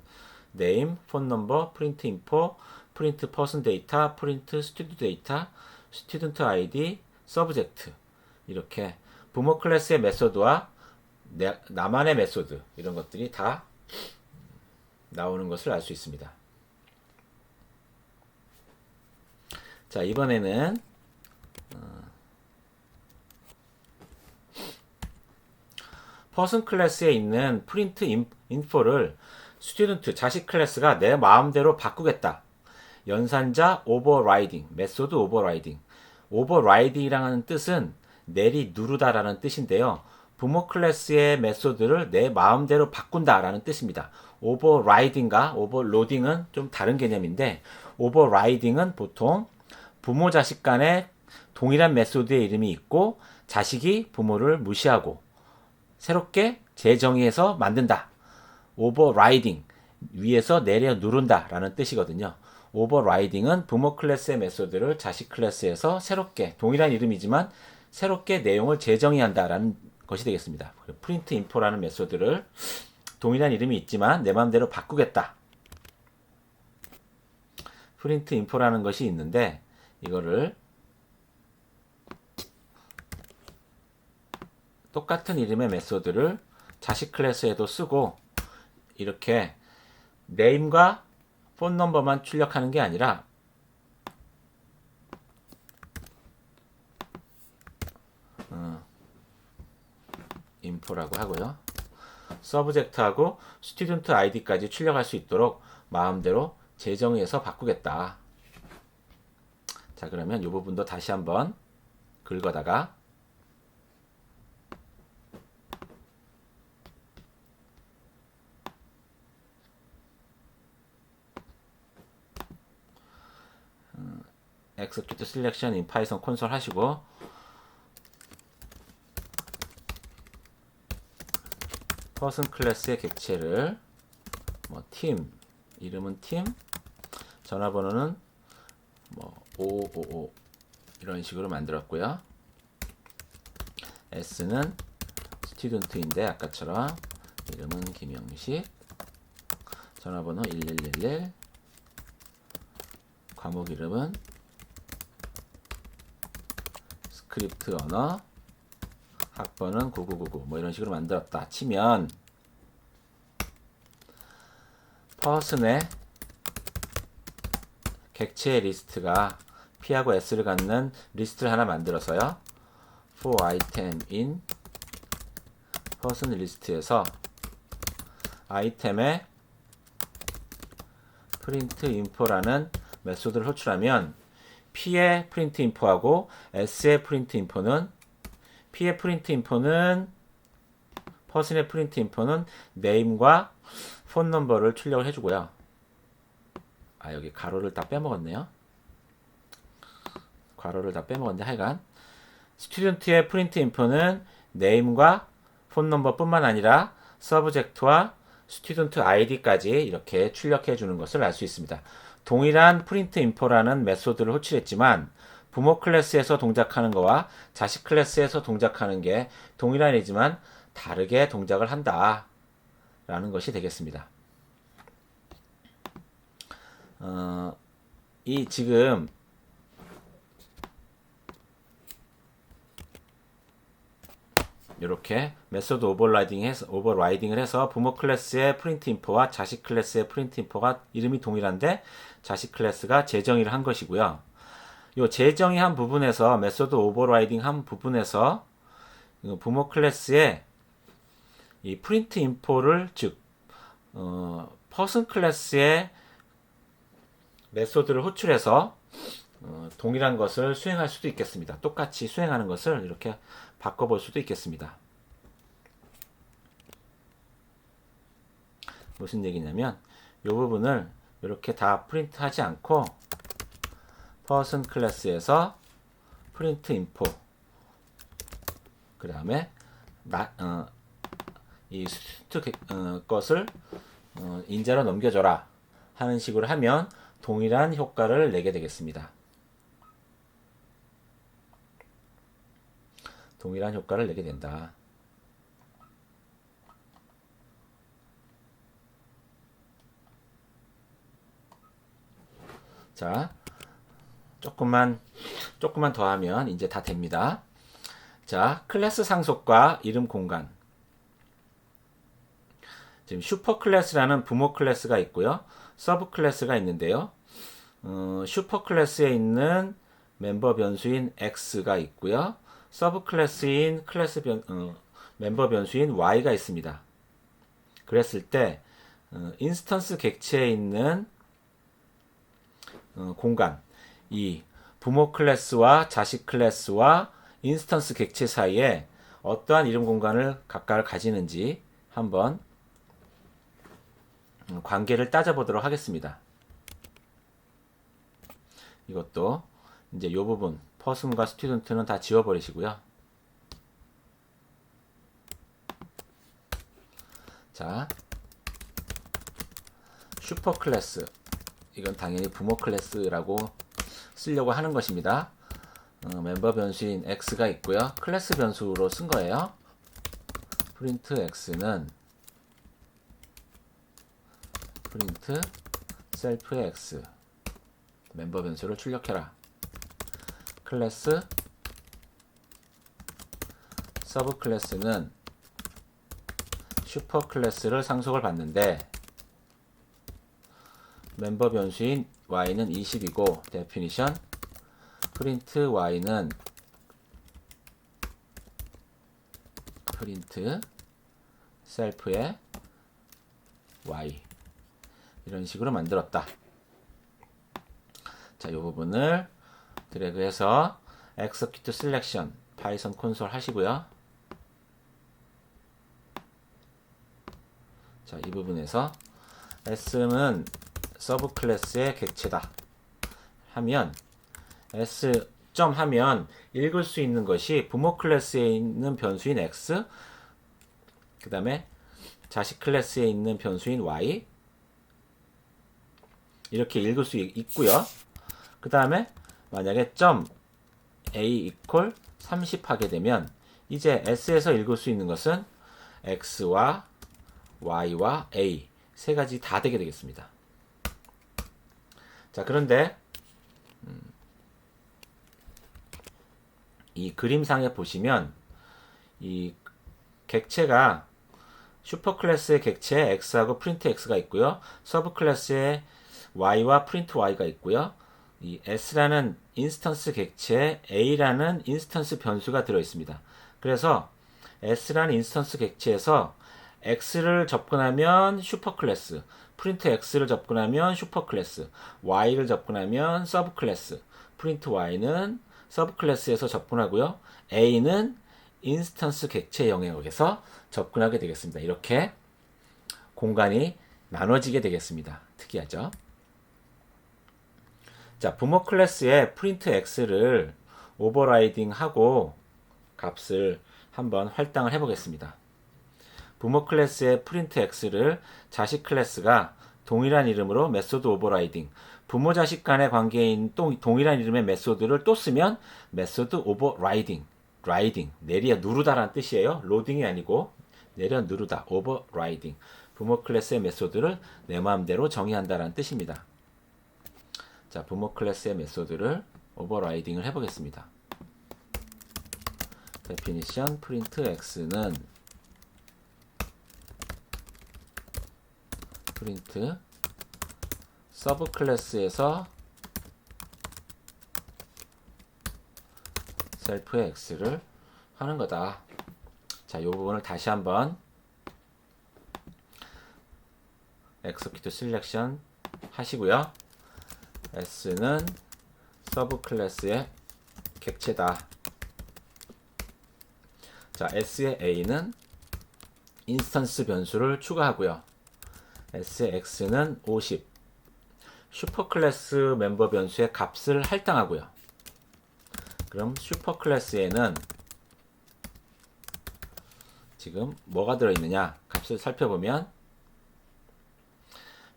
name, phone number, print info, print person data, print student data, student ID, subject 이렇게 부모 클래스의 메소드와 나만의 메소드 이런 것들이 다 나오는 것을 알 수 있습니다. 자, 이번에는 퍼슨 클래스에 있는 프린트 인포를 스튜던트 자식 클래스가 내 마음대로 바꾸겠다. 연산자 오버라이딩, 메소드 오버라이딩. 오버라이딩이라는 뜻은 내리 누르다라는 뜻인데요. 부모 클래스의 메소드를 내 마음대로 바꾼다라는 뜻입니다. 오버라이딩과 오버로딩은 좀 다른 개념인데 오버라이딩은 보통 부모 자식 간에 동일한 메소드의 이름이 있고 자식이 부모를 무시하고 새롭게 재정의해서 만든다. 오버라이딩, 위에서 내려 누른다 라는 뜻이거든요. 오버라이딩은 부모 클래스의 메소드를 자식 클래스에서 새롭게, 동일한 이름이지만 새롭게 내용을 재정의한다 라는 것이 되겠습니다. 프린트 인포라는 메소드를 동일한 이름이 있지만 내 마음대로 바꾸겠다. 프린트 인포라는 것이 있는데 이거를 똑같은 이름의 메소드를 자식 클래스에도 쓰고 이렇게 name과 폰 넘버만 출력하는 게 아니라 info라고 하고요. subject하고 student id까지 출력할 수 있도록 마음대로 재정의해서 바꾸겠다. 자, 그러면 이 부분도 다시 한번 긁어다가 execute selection in Python 콘솔 하시고 퍼슨 클래스의 객체를 팀 이름은 팀 전화번호는 555 이런 식으로 만들었고요. S는 스튜던트인데 아까처럼 이름은 김영식 전화번호 1111 과목 이름은 스크립트 언어 학번은 9999 이런 식으로 만들었다 치면 퍼슨의 객체의 리스트가 P하고 S를 갖는 리스트를 하나 만들어서요. for item in person 리스트에서 아이템의 print info라는 메소드를 호출하면 P의 print info하고 S의 print info는 P의 print info는 person의 print info는 name과 phone number를 출력을 해주고요. 여기 가로를 다 빼먹었네요. 가로를 다 빼먹었는데 하여간 스튜던트의 print info는 name과 phone number 뿐만 아니라 subject와 student id까지 이렇게 출력해 주는 것을 알 수 있습니다. 동일한 print info라는 메소드를 호출했지만 부모 클래스에서 동작하는 거와 자식 클래스에서 동작하는 게 동일한이지만 다르게 동작을 한다 라는 것이 되겠습니다. 이 지금 이렇게 메소드 오버라이딩을 해서 부모 클래스의 프린트 인포와 자식 클래스의 프린트 인포가 이름이 동일한데 자식 클래스가 재정의를 한 것이고요. 이 재정의한 부분에서 메소드 오버라이딩 한 부분에서 부모 클래스의 이 프린트 인포를 즉 퍼슨 클래스의 메소드를 호출해서 동일한 것을 수행할 수도 있겠습니다. 똑같이 수행하는 것을 이렇게 바꿔볼 수도 있겠습니다. 무슨 얘기냐면 이 부분을 이렇게 다 프린트하지 않고 person 클래스에서 print info 그 다음에 이 스튜던트 것을 인자로 넘겨줘라 하는 식으로 하면 동일한 효과를 내게 되겠습니다. 동일한 효과를 내게 된다. 자, 조금만 더 하면 이제 다 됩니다. 자, 클래스 상속과 이름 공간. 지금 슈퍼 클래스라는 부모 클래스가 있고요. 서브 클래스가 있는데요. 슈퍼 클래스에 있는 멤버 변수인 X가 있고요. 서브 클래스인 멤버 변수인 Y가 있습니다. 그랬을 때 인스턴스 객체에 있는 공간, 이 부모 클래스와 자식 클래스와 인스턴스 객체 사이에 어떠한 이름 공간을 각각 가지는지 한번 관계를 따져보도록 하겠습니다. 이것도 이제 이 부분 person과 student는 다 지워버리시고요. 자, 슈퍼 클래스, 이건 당연히 부모 클래스라고 쓰려고 하는 것입니다. 멤버 변수인 x가 있고요. 클래스 변수로 쓴 거예요. 프린트 x는 프린트 셀프의 x, 멤버 변수를 출력해라. 클래스 서브 클래스는 슈퍼 클래스를 상속을 받는데 멤버 변수인 y는 20이고 definition 프린트 y는 프린트 셀프의 y, 이런 식으로 만들었다. 자, 이 부분을 드래그해서 execute selection 파이썬 콘솔 하시고요. 자, 이 부분에서 s는 서브 클래스의 객체다 하면 s 점 하면 읽을 수 있는 것이 부모 클래스에 있는 변수인 x, 그 다음에 자식 클래스에 있는 변수인 y, 이렇게 읽을 수 있고요. 그 다음에 만약에 점 a equal 30 하게 되면 이제 s에서 읽을 수 있는 것은 x와 y와 a 세 가지 다 되게 되겠습니다. 자, 그런데 이 그림상에 보시면 이 객체가 슈퍼 클래스의 객체에 x하고 프린트 x가 있고요. 서브 클래스에 y와 프린트 y가 있고요. 이 s라는 인스턴스 객체에 a라는 인스턴스 변수가 들어 있습니다. 그래서 s라는 인스턴스 객체에서 x를 접근하면 슈퍼 클래스, 프린트 x를 접근하면 슈퍼 클래스, y를 접근하면 서브 클래스, 프린트 y는 서브 클래스에서 접근하고요. a는 인스턴스 객체 영역에서 접근하게 되겠습니다. 이렇게 공간이 나눠지게 되겠습니다. 특이하죠? 자, 부모 클래스에 프린트 x를 오버라이딩 하고 값을 한번 할당을 해보겠습니다. 부모 클래스의 프린트 x를 자식 클래스가 동일한 이름으로 메소드 오버라이딩, 부모 자식 간의 관계인 동일한 이름의 메소드를 또 쓰면 메소드 오버라이딩, 라이딩, 내려 누르다라는 뜻이에요. 로딩이 아니고 내려 누르다, 오버라이딩. 부모 클래스의 메소드를 내 마음대로 정의한다라는 뜻입니다. 자, 부모 클래스의 메소드를 오버라이딩을 해보겠습니다. definition print x는 프린트 서브 클래스에서 셀프의 x를 하는 거다. 자, 이 부분을 다시 한번 execute selection 하시고요. s는 서브 클래스의 객체다. 자, s의 a는 인스턴스 변수를 추가하고요. s의 x는 50, 슈퍼 클래스 멤버 변수의 값을 할당하고요. 그럼 슈퍼 클래스에는 지금 뭐가 들어있느냐 값을 살펴보면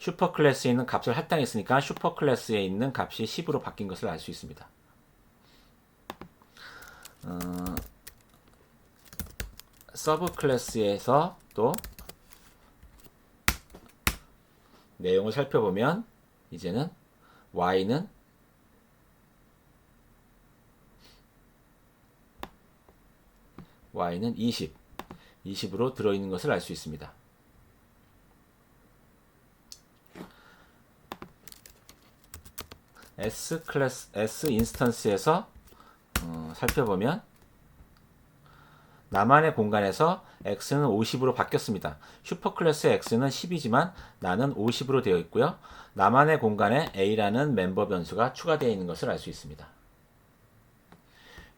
슈퍼 클래스에 있는 값을 할당했으니까 슈퍼 클래스에 있는 값이 10으로 바뀐 것을 알 수 있습니다. 서브 클래스에서 또 내용을 살펴보면 이제는 y는 20으로 들어있는 것을 알 수 있습니다. S 인스턴스에서 살펴보면 나만의 공간에서 x는 50으로 바뀌었습니다. 슈퍼클래스의 x는 10이지만 나는 50으로 되어 있고요. 나만의 공간에 a라는 멤버 변수가 추가되어 있는 것을 알 수 있습니다.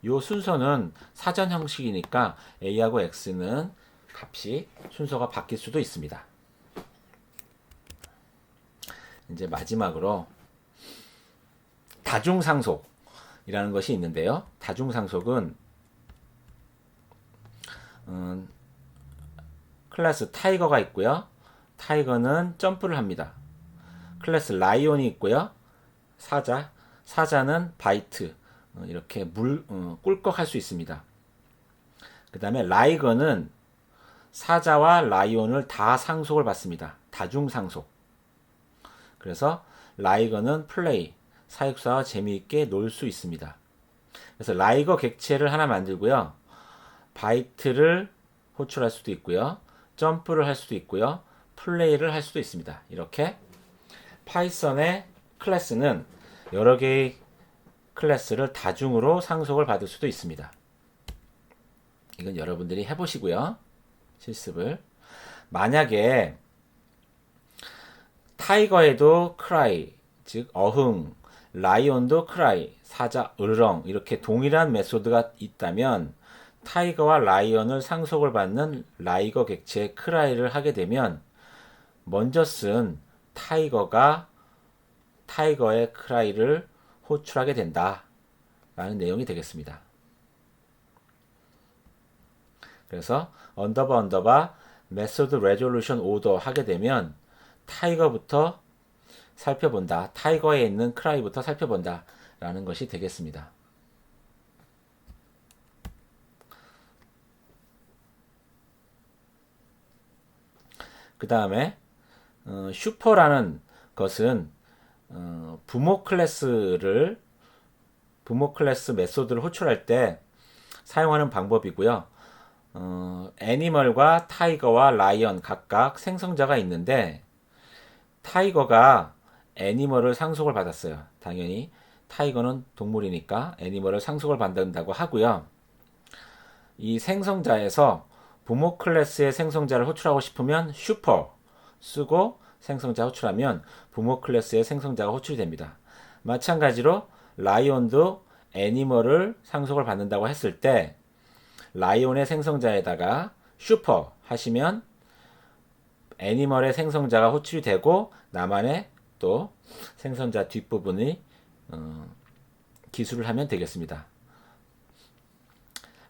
이 순서는 사전 형식이니까 a하고 x는 값이 순서가 바뀔 수도 있습니다. 이제 마지막으로 다중상속이라는 것이 있는데요. 다중상속은 클래스 타이거가 있고요. 타이거는 점프를 합니다. 클래스 라이온이 있고요. 사자는 바이트, 이렇게 꿀꺽 할 수 있습니다. 그 다음에 라이거는 사자와 라이온을 다 상속을 받습니다. 다중상속. 그래서 라이거는 플레이, 사육사와 재미있게 놀 수 있습니다. 그래서 라이거 객체를 하나 만들고요. 바이트를 호출할 수도 있고요. 점프를 할 수도 있고요. 플레이를 할 수도 있습니다. 이렇게 파이썬의 클래스는 여러 개의 클래스를 다중으로 상속을 받을 수도 있습니다. 이건 여러분들이 해보시고요. 실습을. 만약에 타이거에도 cry, 즉 어흥, 라이온도 cry, 사자 으르렁 이렇게 동일한 메소드가 있다면 타이거와 라이온을 상속을 받는 라이거 객체의 cry를 하게 되면 먼저 쓴 타이거가 타이거의 cry를 호출하게 된다 라는 내용이 되겠습니다. 그래서 언더바 메소드 레졸루션 오더 하게 되면 타이거부터 살펴본다. 타이거에 있는 cry부터 살펴본다 라는 것이 되겠습니다. 그 다음에 슈퍼라는 것은 부모 클래스 메소드를 호출할 때 사용하는 방법이고요. 애니멀과 타이거와 라이언 각각 생성자가 있는데 타이거가 애니멀을 상속을 받았어요. 당연히 타이거는 동물이니까 애니멀을 상속을 받는다고 하고요. 이 생성자에서 부모 클래스의 생성자를 호출하고 싶으면 슈퍼 쓰고 생성자 호출하면 부모 클래스의 생성자가 호출이 됩니다. 마찬가지로 라이온도 애니멀을 상속을 받는다고 했을 때 라이온의 생성자에다가 슈퍼 하시면 애니멀의 생성자가 호출이 되고 나만의 또 생성자 뒷부분이 기술을 하면 되겠습니다.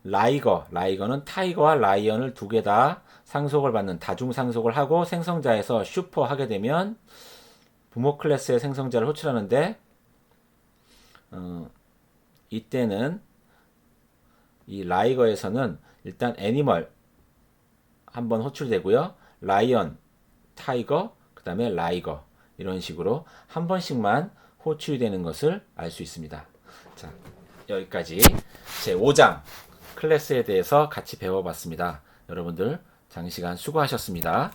라이거는 타이거와 라이언을 두 개 다 상속을 받는 다중 상속을 하고 생성자에서 슈퍼 하게 되면 부모 클래스의 생성자를 호출하는데 이때는 이 라이거에서는 일단 애니멀 한번 호출되고요. 라이언, 타이거, 그 다음에 라이거 이런 식으로 한 번씩만 호출이 되는 것을 알 수 있습니다. 자, 여기까지 제 5장 클래스에 대해서 같이 배워봤습니다. 여러분들 장시간 수고하셨습니다.